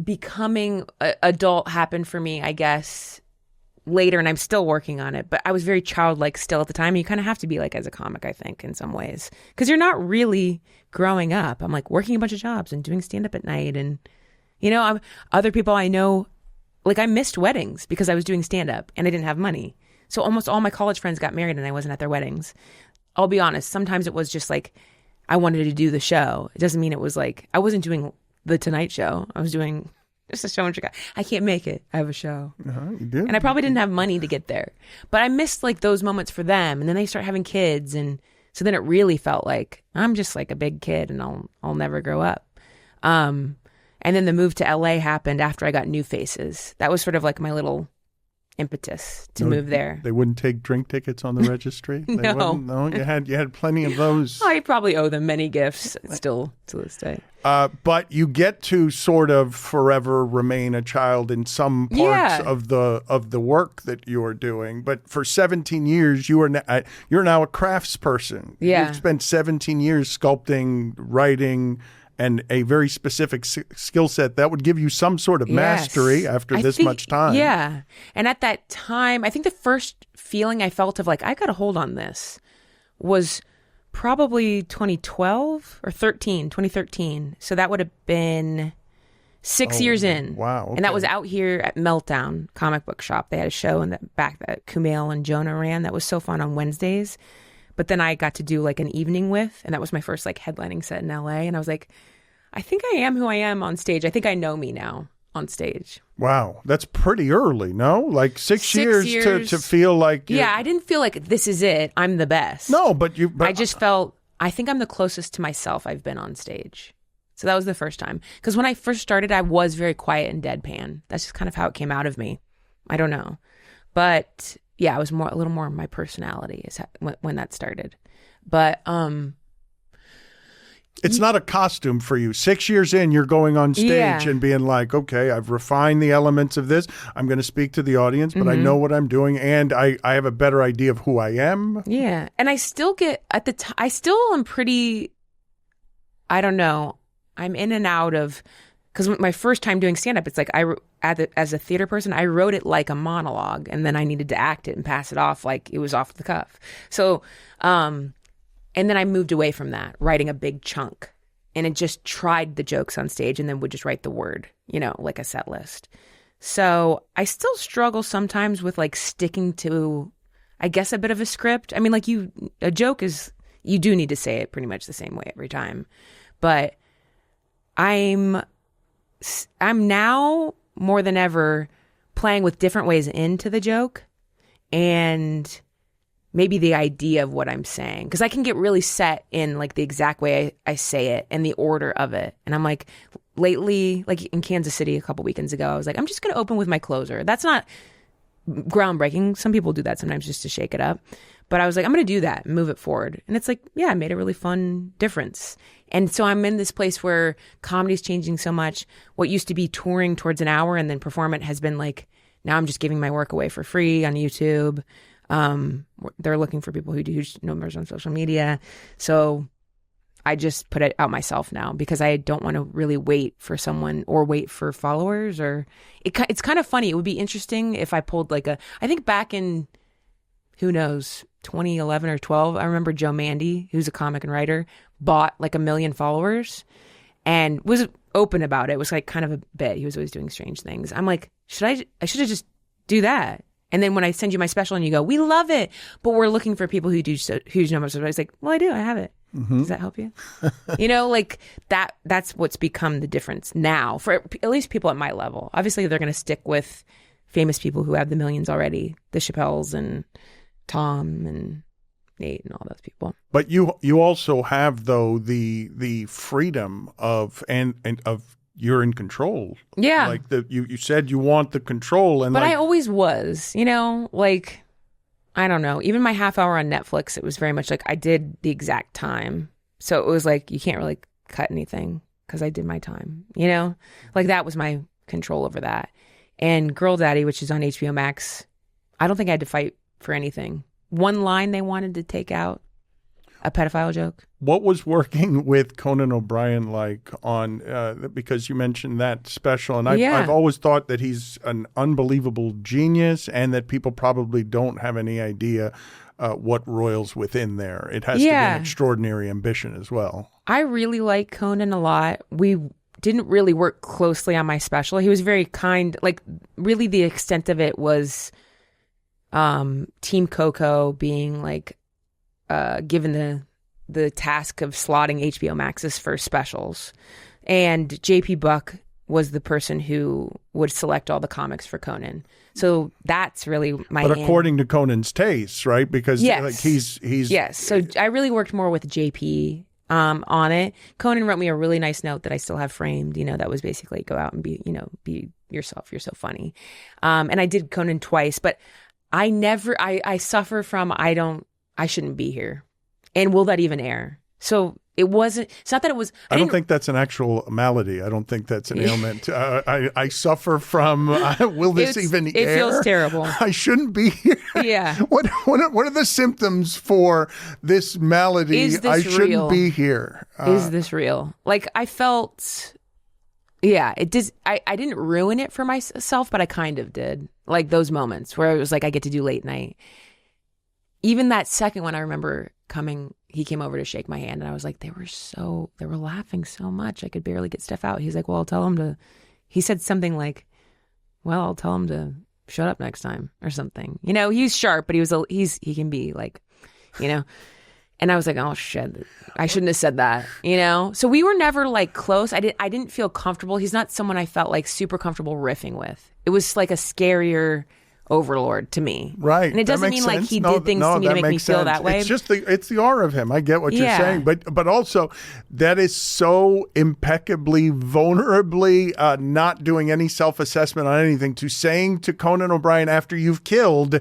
S2: becoming adult happened for me, I guess, later, and I'm still working on it, but I was very childlike still at the time. And you kind of have to be like as a comic, I think, in some ways, because you're not really growing up. I'm like working a bunch of jobs and doing stand-up at night, and other people I know, like I missed weddings because I was doing stand-up and I didn't have money. So almost all my college friends got married and I wasn't at their weddings. I'll be honest, sometimes it was just like I wanted to do the show. It doesn't mean it was like, I wasn't doing the Tonight Show. I was doing just a show in Chicago. I can't make it. I have a show.
S1: You did.
S2: And I probably didn't have money to get there. But I missed like those moments for them. And then they start having kids. And so then it really felt like I'm just like a big kid and I'll never grow up. And then the move to LA happened after I got New Faces. That was sort of like my little impetus to move there.
S1: They wouldn't take drink tickets on the registry?
S2: No.
S1: You had plenty of those.
S2: I probably owe them many gifts still to this day.
S1: But you get to sort of forever remain a child in some parts of the work that you're doing. But for 17 years, you're now a craftsperson.
S2: Yeah.
S1: You've spent 17 years sculpting, writing, and a very specific skill set that would give you some sort of mastery after this much time.
S2: Yeah. And at that time, I think the first feeling I felt of like, I got a hold on this was probably 2012 or 2013. So that would have been 6 years in.
S1: Wow. Okay.
S2: And that was out here at Meltdown Comic Book Shop. They had a show in the back that Kumail and Jonah ran that was so fun on Wednesdays. But then I got to do like an evening with, and that was my first like headlining set in LA. And I was like, I think I am who I am on stage. I think I know me now on stage.
S1: Wow. That's pretty early, no? Like six years to feel like...
S2: Yeah, I didn't feel like this is it. I'm the best.
S1: No, but
S2: I just felt, I think I'm the closest to myself I've been on stage. So that was the first time. Because when I first started, I was very quiet and deadpan. That's just kind of how it came out of me. I don't know. But... yeah, it was a little more my personality is when that started. But
S1: it's not a costume for you. 6 years in, you're going on stage and being like, okay, I've refined the elements of this. I'm going to speak to the audience, but I know what I'm doing, and I have a better idea of who I am. Yeah.
S2: And I still get I still am pretty, I don't know, I'm in and out of, because my first time doing stand-up, it's like as a theater person, I wrote it like a monologue, and then I needed to act it and pass it off like it was off the cuff. So, and then I moved away from that, writing a big chunk, and it just tried the jokes on stage and then would just write the word, like a set list. So I still struggle sometimes with like sticking to, I guess, a bit of a script. I mean, like a joke is, you do need to say it pretty much the same way every time. But I'm now more than ever playing with different ways into the joke and maybe the idea of what I'm saying. Because I can get really set in like the exact way I say it and the order of it. And I'm like, lately, like in Kansas City a couple weekends ago, I was like, I'm just going to open with my closer. That's not groundbreaking. Some people do that sometimes just to shake it up. But I was like, I'm going to do that and move it forward. And it's like, yeah, I made a really fun difference. And so I'm in this place where comedy's changing so much. What used to be touring towards an hour and then performance has been like, now I'm just giving my work away for free on YouTube. They're looking for people who do huge numbers on social media. So I just put it out myself now because I don't want to really wait for someone or wait for followers. Or it's kind of funny. It would be interesting if I pulled like I think back in, who knows, 2011 or 12, I remember Joe Mandy, who's a comic and writer, bought like 1 million followers and was open about it. It was like kind of a bit. He was always doing strange things. I'm like, I should have just do that. And then when I send you my special and you go, we love it, but we're looking for people who do huge numbers. I was like, well, I do. I have it. Mm-hmm. Does that help you? Like that's what's become the difference now for at least people at my level. Obviously, they're going to stick with famous people who have the millions already, the Chappelles and Tom and Nate and all those people. But you also have, though, the freedom of and of you're in control. Yeah. Like you said you want the control. But I always was, like, I don't know. Even my half hour on Netflix, it was very much like I did the exact time. So it was like, you can't really cut anything because I did my time, Like that was my control over that. And Girl Daddy, which is on HBO Max, I don't think I had to fight for anything. One line they wanted to take out, a pedophile joke. What was working with Conan O'Brien like on, because you mentioned that special, and I've always thought that he's an unbelievable genius and that people probably don't have any idea what roils within there. It has to be an extraordinary ambition as well. I really like Conan a lot. We didn't really work closely on my special. He was very kind. Like, really the extent of it was Team Coco being like given the task of slotting HBO Max's first specials. And JP Buck was the person who would select all the comics for Conan. So that's really my
S1: But according to Conan's tastes, right? Because like he's
S2: Yes. So I really worked more with JP on it. Conan wrote me a really nice note that I still have framed, that was basically go out and be yourself. You're so funny. And I did Conan twice, but I suffer from I shouldn't be here. And will that even air? So it's not that it was.
S1: I don't think that's an actual malady. I don't think that's an ailment. I suffer from, will this even air?
S2: It feels terrible.
S1: I shouldn't be here.
S2: Yeah.
S1: What are the symptoms for this malady?
S2: Is this
S1: I shouldn't
S2: real?
S1: be here.
S2: Is this real? Like I felt, it does. I didn't ruin it for myself, but I kind of did. Like those moments where it was like, I get to do late night. Even that second one, I remember he came over to shake my hand, and I was like, they were laughing so much, I could barely get stuff out. He's like, well, I'll tell him to, he said something like, well, I'll tell him to shut up next time or something. He's sharp, but he can be like, and I was like, oh shit, I shouldn't have said that, So we were never like close. I didn't feel comfortable. He's not someone I felt like super comfortable riffing with. It was like a scarier overlord to me.
S1: Right.
S2: And it doesn't mean like he did things to me to make me feel that way.
S1: It's just it's the aura of him. I get what you're saying. But also that is so impeccably, vulnerably not doing any self-assessment on anything, to saying to Conan O'Brien after you've killed,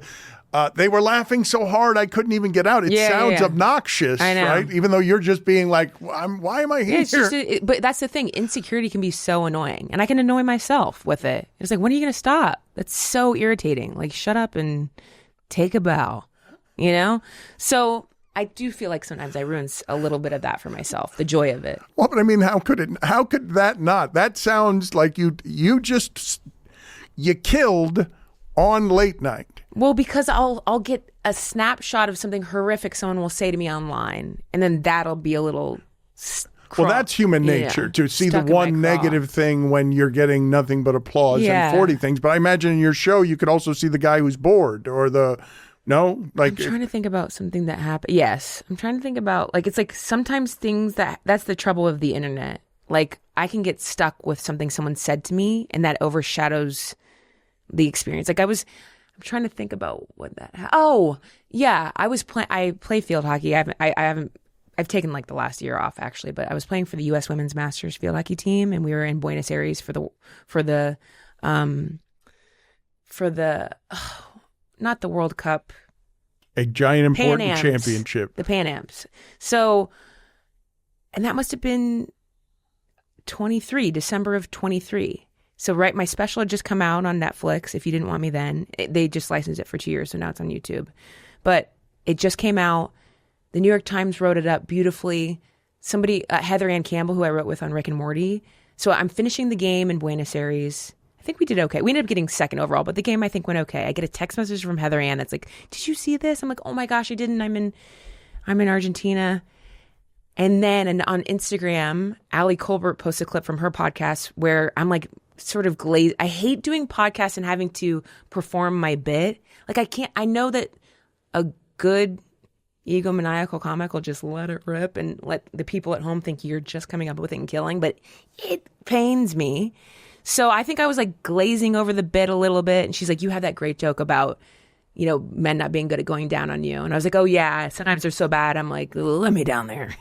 S1: they were laughing so hard I couldn't even get out. It sounds obnoxious, right? Even though you're just being like, why am I here?
S2: It's just, but that's the thing. Insecurity can be so annoying. And I can annoy myself with it. It's like, when are you going to stop? That's so irritating. Like, shut up and take a bow, So I do feel like sometimes I ruin a little bit of that for myself, the joy of it.
S1: Well, but I mean, how could that not? That sounds like you killed on late night.
S2: Well, because I'll get a snapshot of something horrific someone will say to me online, and then that'll be a little.
S1: Well, that's human nature, to see the one negative thing when you're getting nothing but applause and 40 things. But I imagine in your show you could also see the guy who's bored or I'm trying
S2: to think about something that happened. Yes, I'm trying to think about it's like sometimes things that's the trouble of the internet. Like I can get stuck with something someone said to me, and that overshadows the experience. Like I'm trying to think about what that. Oh yeah, I play field hockey. I've taken like the last year off actually, but I was playing for the U.S. Women's Masters field hockey team, and we were in Buenos Aires for the not the World Cup,
S1: a giant important
S2: Pan Ams,
S1: championship,
S2: the Pan Ams. So, and that must have been December of 23. So my special had just come out on Netflix. If you didn't want me then, they just licensed it for 2 years, so now it's on YouTube. But it just came out. The New York Times wrote it up beautifully. Somebody, Heather Ann Campbell, who I wrote with on Rick and Morty. So I'm finishing the game in Buenos Aires. I think we did okay. We ended up getting second overall, but the game I think went okay. I get a text message from Heather Ann that's like, "Did you see this?" I'm like, "Oh my gosh, I didn't. I'm in Argentina." And then on Instagram, Allie Colbert posts a clip from her podcast where I'm like sort of glazed. I hate doing podcasts and having to perform my bit. Like I know that a good egomaniacal comic will just let it rip and let the people at home think you're just coming up with it and killing, but it pains me. So I think I was like glazing over the bit a little bit. And she's like, "You had that great joke about, men not being good at going down on you." And I was like, "Oh yeah, sometimes they're so bad. I'm like, let me down there,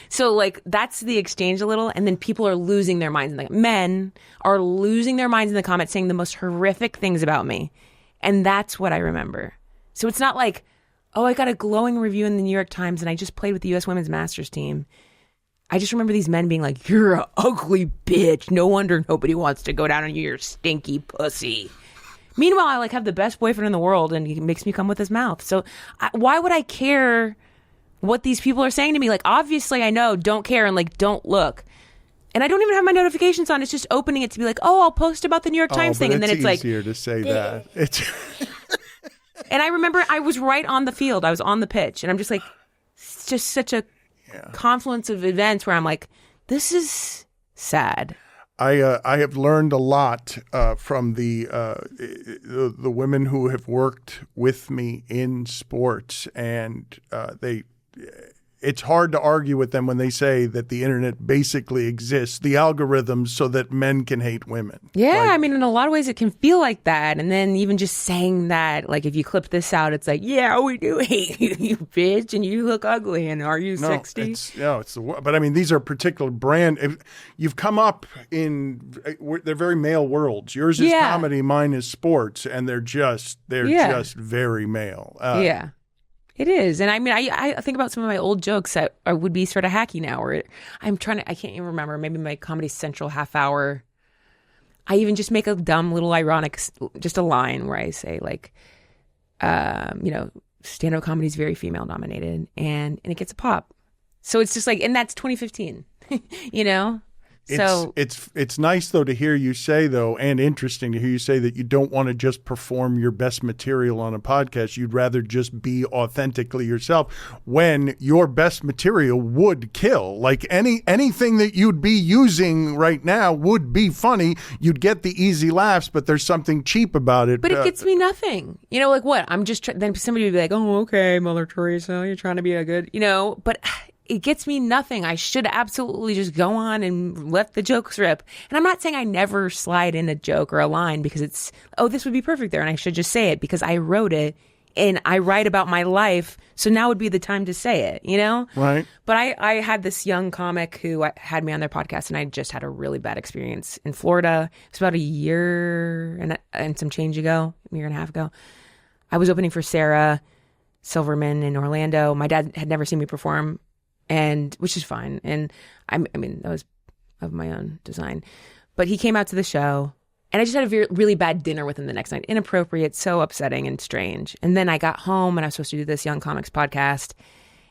S2: So like that's the exchange a little. And then people are losing their minds. Men are losing their minds in the comments saying the most horrific things about me. And that's what I remember. So it's not like, oh, I got a glowing review in the New York Times and I just played with the U.S. Women's Masters team. I just remember these men being like, "You're an ugly bitch. No wonder nobody wants to go down on you, you stinky pussy." Meanwhile, I have the best boyfriend in the world and he makes me come with his mouth. So why would I care what these people are saying to me? Like, obviously I know, don't care and don't look. And I don't even have my notifications on. It's just opening it to be like, oh, I'll post about the New York Times thing. And then it's
S1: easier to say that. It's
S2: And I remember I was right on the field. I was on the pitch. And I'm just like, it's just such a confluence of events where I'm like, this is sad.
S1: I have learned a lot from the women who have worked with me in sports, and it's hard to argue with them when they say that the internet basically exists, the algorithms, so that men can hate women.
S2: Yeah,
S1: Like,
S2: I mean, in a lot of ways it can feel like that. And then even just saying that, like if you clip this out, it's like, yeah, we do hate you, you bitch, and you look ugly, and are you 60?
S1: But I mean, these are particular brand. You've come up in, they're very male worlds. Yours is comedy, mine is sports, and they're just very male.
S2: Yeah. It is. And I mean, I think about some of my old jokes that would be sort of hacky now, or I can't even remember, maybe my Comedy Central half hour. I even just make a dumb little ironic, just a line where I say like, stand-up comedy is very female dominated and it gets a pop. So it's just like, and that's 2015, you know? So
S1: it's nice though to hear you say though, and interesting to hear you say that you don't want to just perform your best material on a podcast. You'd rather just be authentically yourself when your best material would kill. Like anything that you'd be using right now would be funny. You'd get the easy laughs, but there's something cheap about it.
S2: But it gets me nothing. You know, like what? I'm just then somebody would be like, "Oh, okay, Mother Teresa, you're trying to be a good," you know, but it gets me nothing. I should absolutely just go on and let the jokes rip. And I'm not saying I never slide in a joke or a line because it's, oh, this would be perfect there. And I should just say it because I wrote it and I write about my life. So now would be the time to say it, you know?
S1: Right.
S2: But I had this young comic who had me on their podcast and I just had a really bad experience in Florida. It was about a year and some change ago, a year and a half ago. I was opening for Sarah Silverman in Orlando. My dad had never seen me perform. And which is fine. And I mean, that was of my own design. But he came out to the show and I just had a really bad dinner with him the next night. Inappropriate, so upsetting and strange. And then I got home and I was supposed to do this Young Comics podcast.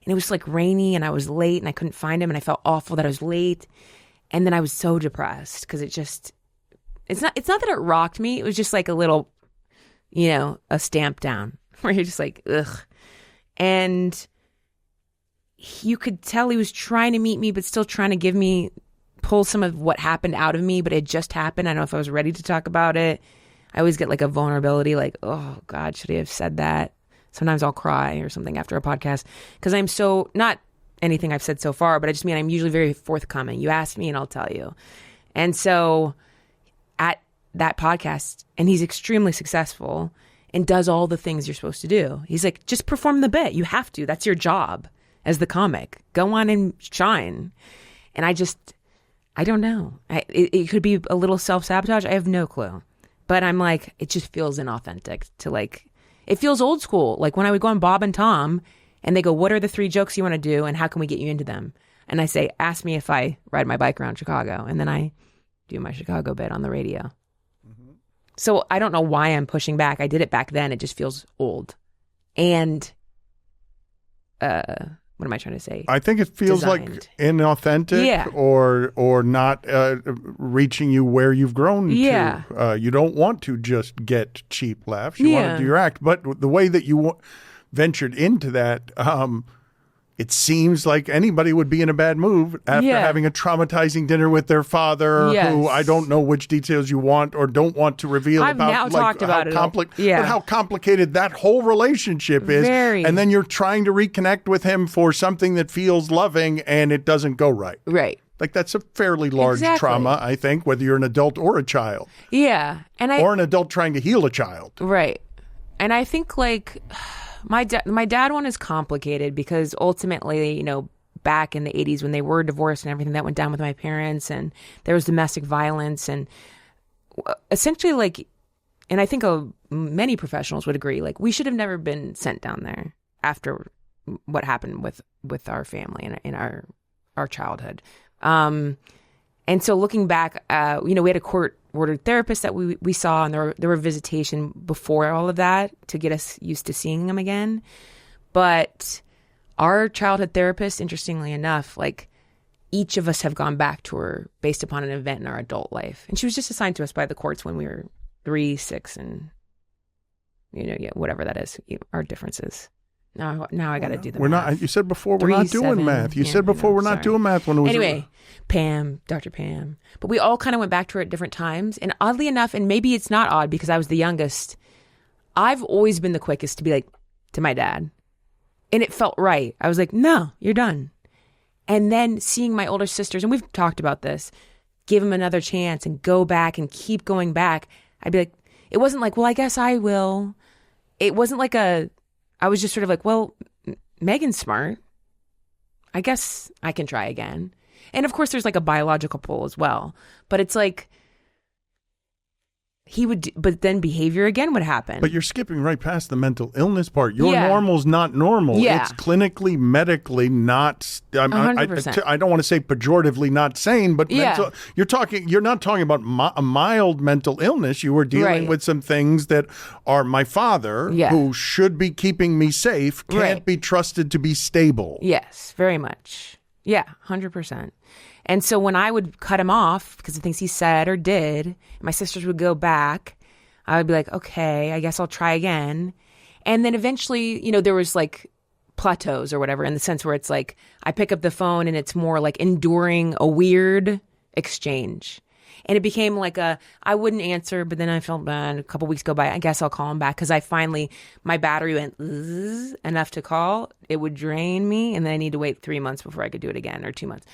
S2: And it was like rainy and I was late and I couldn't find him and I felt awful that I was late. And then I was so depressed because it's not that it rocked me. It was just like a little, you know, a stamp down where you're just like, ugh. And you could tell he was trying to meet me, but still trying to pull some of what happened out of me, but it just happened. I don't know if I was ready to talk about it. I always get like a vulnerability, like, oh God, should I have said that? Sometimes I'll cry or something after a podcast because I'm so, not anything I've said so far, but I just mean I'm usually very forthcoming. You ask me and I'll tell you. And so at that podcast, and he's extremely successful and does all the things you're supposed to do. He's like, just perform the bit. You have to. That's your job. As the comic, go on and shine. And I don't know. It could be a little self-sabotage. I have no clue. But I'm like, it just feels inauthentic to like, it feels old school. Like when I would go on Bob and Tom and they go, what are the 3 jokes you want to do and how can we get you into them? And I say, ask me if I ride my bike around Chicago. And then I do my Chicago bit on the radio. Mm-hmm. So I don't know why I'm pushing back. I did it back then. It just feels old. And, what am I trying to say?
S1: I think it feels like inauthentic or not reaching you where you've grown to. You don't want to just get cheap laughs. You want to do your act. But the way that you ventured into that, it seems like anybody would be in a bad mood after having a traumatizing dinner with their father, who I don't know which details you want or don't want to reveal.
S2: I've
S1: about,
S2: now
S1: like,
S2: talked about it.
S1: But how complicated that whole relationship is.
S2: Very.
S1: And then you're trying to reconnect with him for something that feels loving and it doesn't go right.
S2: Right.
S1: Like that's a fairly large trauma, I think, whether you're an adult or a child.
S2: Yeah.
S1: Or an adult trying to heal a child.
S2: Right. And I think like my dad one is complicated because ultimately, you know, back in the 80s when they were divorced and everything that went down with my parents and there was domestic violence and essentially like, and I think many professionals would agree, like we should have never been sent down there after what happened with our family and in our childhood. And so looking back, you know, we had a court-ordered therapist that we saw, and there were visitation before all of that to get us used to seeing them again. But our childhood therapist, interestingly enough, like each of us have gone back to her based upon an event in our adult life. And she was just assigned to us by the courts when we were 3, 6, and, you know, whatever that is, our differences. Now I got to do the math.
S1: Not. You said before we're not doing math. You said before we're not doing math when it was.
S2: Anyway, Pam, Dr. Pam. But we all kind of went back to her at different times. And oddly enough, and maybe it's not odd because I was the youngest, I've always been the quickest to be like, to my dad, And it felt right. I was like, no, you're done. And then seeing my older sisters, and we've talked about this, give him another chance and go back and keep going back. I'd be like, it wasn't like, well, I guess I will. It wasn't like I was just sort of like, well, Megan's smart. I guess I can try again. And of course, there's like a biological pull as well. But it's like, but then behavior again would happen.
S1: But you're skipping right past the mental illness part. Your
S2: Yeah.
S1: normal's not normal.
S2: Yeah.
S1: It's clinically, medically not. I
S2: 100%.
S1: I don't want to say pejoratively not sane, but
S2: Yeah.
S1: mental, you're not talking about a mild mental illness. You were dealing
S2: Right.
S1: with some things that are my father,
S2: Yeah.
S1: who should be keeping me safe, can't
S2: Right.
S1: be trusted to be stable.
S2: Yes, very much. Yeah, 100%. And so when I would cut him off because of things he said or did, my sisters would go back, I would be like, okay, I guess I'll try again. And then eventually, there was like plateaus or whatever, in the sense where it's like I pick up the phone and it's more like enduring a weird exchange. And it became like I wouldn't answer, but then I felt bad. A couple weeks go by, I guess I'll call him back, because my battery went enough to call. It would drain me, and then I need to wait 3 months before I could do it again, or 2 months.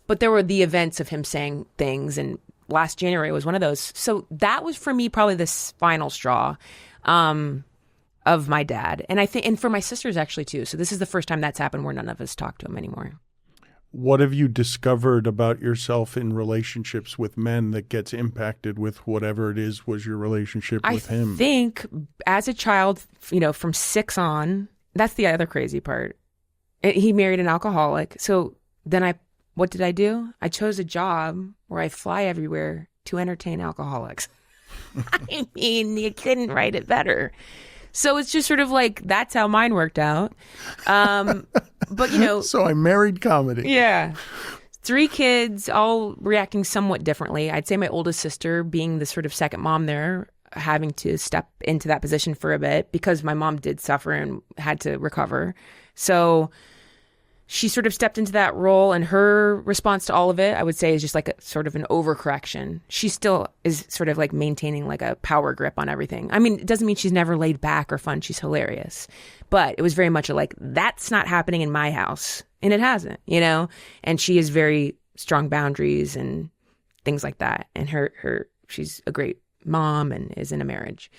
S2: But there were the events of him saying things, and last January was one of those. So that was for me probably the final straw of my dad. And I think, and for my sisters actually too. So this is the first time that's happened where none of us talk to him anymore.
S1: What have you discovered about yourself in relationships with men that gets impacted with whatever it is was your relationship with him?
S2: I think as a child, from 6 on, that's the other crazy part. He married an alcoholic. So then what did I do? I chose a job where I fly everywhere to entertain alcoholics. I mean, you couldn't write it better. So it's just sort of like, that's how mine worked out. But,
S1: So I married comedy.
S2: Yeah. 3 kids, all reacting somewhat differently. I'd say my oldest sister, being the sort of second mom there, having to step into that position for a bit because my mom did suffer and had to recover. So she sort of stepped into that role, and her response to all of it, I would say, is just like a sort of an overcorrection. She still is sort of like maintaining like a power grip on everything. I mean, it doesn't mean she's never laid back or fun. She's hilarious. But it was very much like, that's not happening in my house. And it hasn't, and she has very strong boundaries and things like that. And she's a great mom and is in a marriage.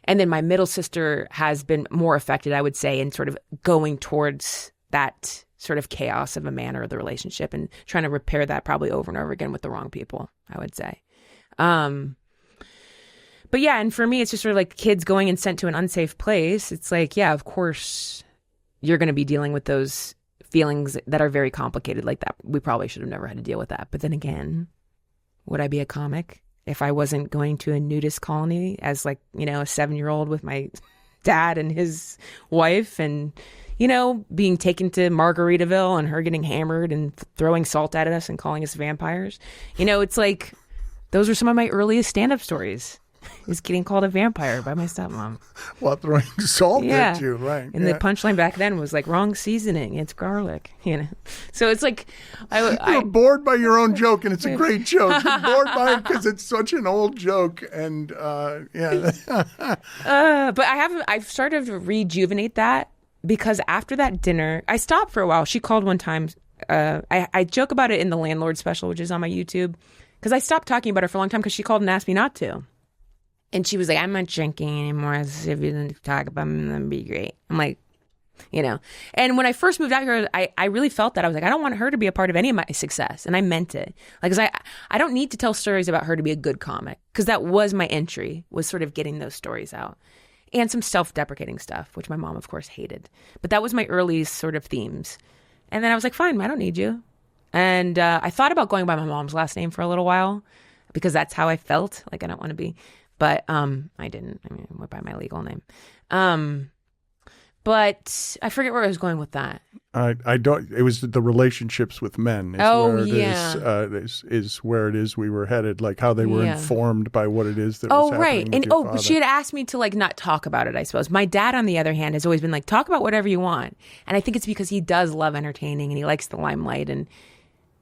S2: And then my middle sister has been more affected, I would say, in sort of going towards that sort of chaos of a man or the relationship and trying to repair that probably over and over again with the wrong people, I would say. But yeah, and for me, it's just sort of like kids going and sent to an unsafe place. It's like, yeah, of course, you're going to be dealing with those feelings that are very complicated like that. We probably should have never had to deal with that. But then again, would I be a comic if I wasn't going to a nudist colony as like, a 7-year-old with my dad and his wife and, being taken to Margaritaville and her getting hammered and throwing salt at us and calling us vampires? It's like, those are some of my earliest stand-up stories, is getting called a vampire by my stepmom.
S1: While throwing salt at you, right.
S2: And the punchline back then was like, wrong seasoning, it's garlic, So it's like,
S1: You're bored by your own joke, and it's a great joke. You're bored by it because it's such an old joke, and yeah.
S2: But I've started to rejuvenate that, because after that dinner, I stopped for a while. She called one time. I joke about it in the Landlord special, which is on my YouTube, because I stopped talking about her for a long time because she called and asked me not to. And she was like, I'm not drinking anymore. If you didn't talk about me, that'd be great. I'm like, And when I first moved out here, I really felt that. I was like, I don't want her to be a part of any of my success. And I meant it. Like, 'cause I don't need to tell stories about her to be a good comic, because that was my entry, was sort of getting those stories out. And some self-deprecating stuff, which my mom, of course, hated. But that was my early sort of themes. And then I was like, fine, I don't need you. And I thought about going by my mom's last name for a little while, because that's how I felt. Like, I don't want to be. But I didn't. I went by my legal name. But I forget where I was going with that.
S1: I don't. It was the relationships with men. Is where it is we were headed. Like how they were informed by what it is that was happening.
S2: Right.
S1: With
S2: And
S1: your father.
S2: she had asked me to like not talk about it, I suppose. My dad, on the other hand, has always been like, talk about whatever you want. And I think it's because he does love entertaining and he likes the limelight. And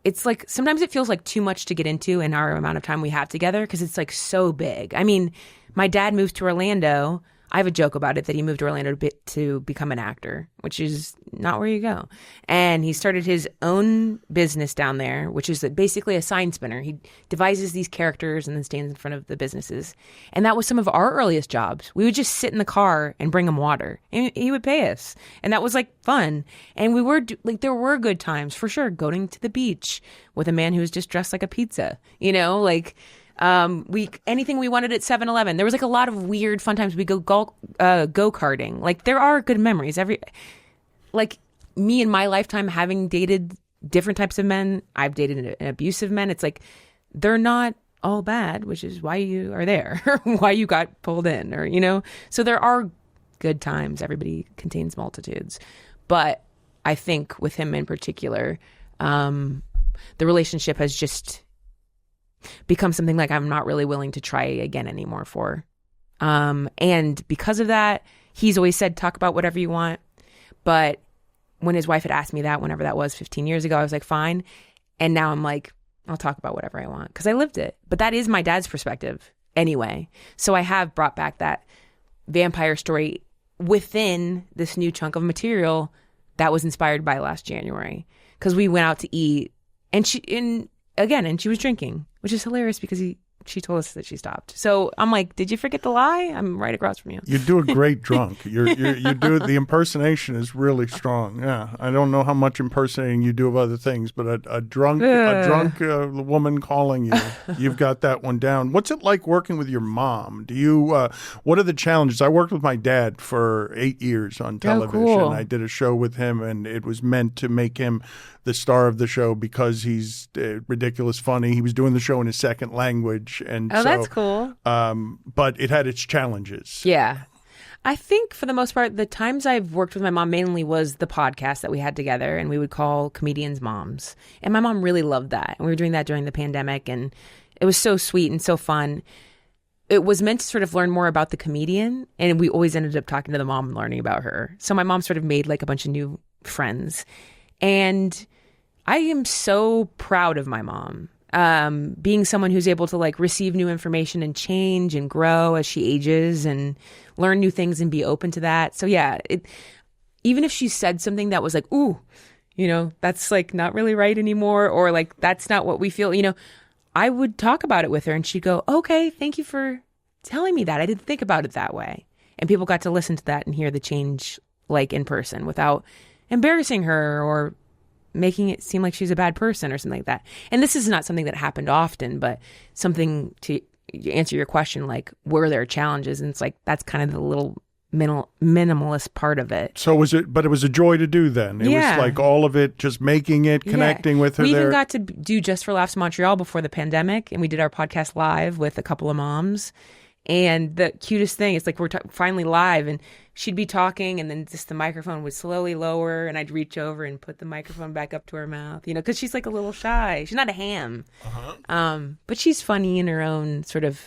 S2: it's like, sometimes it feels like too much to get into in our amount of time we have together, because it's like so big. I mean, my dad moved to Orlando. I have a joke about it that he moved to Orlando to become an actor, which is not where you go. And he started his own business down there, which is basically a sign spinner. He devises these characters and then stands in front of the businesses. And that was some of our earliest jobs. We would just sit in the car and bring him water, and he would pay us. And that was like fun. And we were like, there were good times for sure, going to the beach with a man who was just dressed like a pizza, like anything we wanted at 7-Eleven. There was like a lot of weird fun times. We go-karting. Like there are good memories. Like me in my lifetime having dated different types of men, I've dated an abusive men. It's like they're not all bad, which is why you are there, why you got pulled in, or so there are good times. Everybody contains multitudes. But I think with him in particular, the relationship has just become something like I'm not really willing to try again anymore for. And because of that, he's always said, talk about whatever you want. But when his wife had asked me that, whenever that was 15 years ago, I was like, fine. And now I'm like, I'll talk about whatever I want because I lived it. But that is my dad's perspective anyway. So I have brought back that vampire story within this new chunk of material that was inspired by last January. Because we went out to eat and she was drinking, which is hilarious because she told us that she stopped. So I'm like, did you forget the lie? I'm right across from you.
S1: You do a great drunk. You do the impersonation is really strong. Yeah, I don't know how much impersonating you do of other things, but a drunk woman calling you, you've got that one down. What's it like working with your mom? Do you? What are the challenges? I worked with my dad for 8 years on television.
S2: Oh, cool.
S1: I did a show with him, and it was meant to make him the star of the show because he's ridiculous funny. He was doing the show in his second language. And
S2: that's cool.
S1: But it had its challenges.
S2: Yeah. I think for the most part, the times I've worked with my mom mainly was the podcast that we had together, and we would call comedians moms. And my mom really loved that. And we were doing that during the pandemic, and it was so sweet and so fun. It was meant to sort of learn more about the comedian, and we always ended up talking to the mom and learning about her. So my mom sort of made like a bunch of new friends. And I am so proud of my mom. Being someone who's able to like receive new information and change and grow as she ages and learn new things and be open to that. So yeah, even if she said something that was like, ooh, that's like not really right anymore, or like, that's not what we feel, I would talk about it with her and she'd go, okay, thank you for telling me that. I didn't think about it that way. And people got to listen to that and hear the change like in person without embarrassing her or making it seem like she's a bad person or something like that. And this is not something that happened often, but something to answer your question, like, were there challenges? And it's like, that's kind of the little minimalist part of it.
S1: So it was a joy to do then. It was like all of it, just making it, connecting with her.
S2: We
S1: there.
S2: even got to do Just for Laughs Montreal before the pandemic, and we did our podcast live with a couple of moms. And the cutest thing, it's like we're finally live, and she'd be talking, and then just the microphone would slowly lower, and I'd reach over and put the microphone back up to her mouth, because she's like a little shy. She's not a ham, but she's funny in her own sort of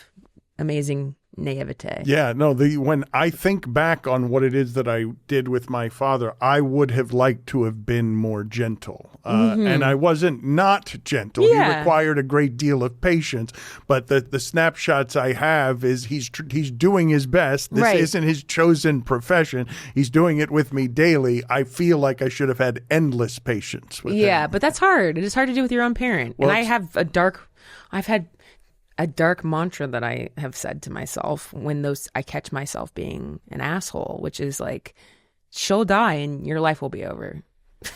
S2: amazing naivete.
S1: Yeah, no, when I think back on what it is that I did with my father, I would have liked to have been more gentle. And I wasn't not gentle.
S2: Yeah.
S1: He required a great deal of patience. But the snapshots I have is he's doing his best. This isn't his chosen profession. He's doing it with me daily. I feel like I should have had endless patience with him.
S2: Yeah, but that's hard. It is hard to do with your own parent. Well, and I've had a dark mantra that I have said to myself when I catch myself being an asshole, which is like, she'll die and your life will be over.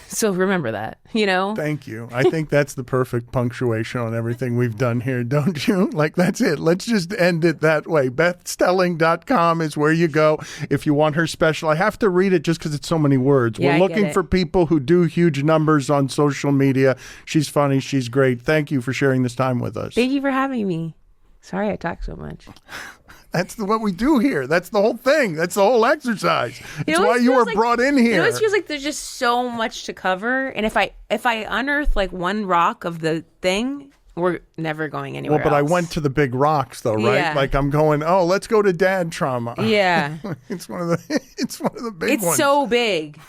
S2: So remember that,
S1: Thank you. I think that's the perfect punctuation on everything we've done here, don't you? Like, that's it. Let's just end it that way. BethStelling.com is where you go if you want her special. I have to read it just because it's so many words.
S2: Yeah,
S1: We're looking for people who do huge numbers on social media. She's funny. She's great. Thank you for sharing this time with us.
S2: Thank you for having me. Sorry I talk so much.
S1: That's what we do here. That's the whole thing. That's the whole exercise. It's why you were brought in here.
S2: It always feels like there's just so much to cover. And if I unearth like one rock of the thing, we're never going anywhere
S1: Well, but
S2: else.
S1: I went to the big rocks though, right?
S2: Yeah.
S1: Like I'm going, let's go to dad trauma.
S2: Yeah.
S1: It's one of the big ones.
S2: It's so big.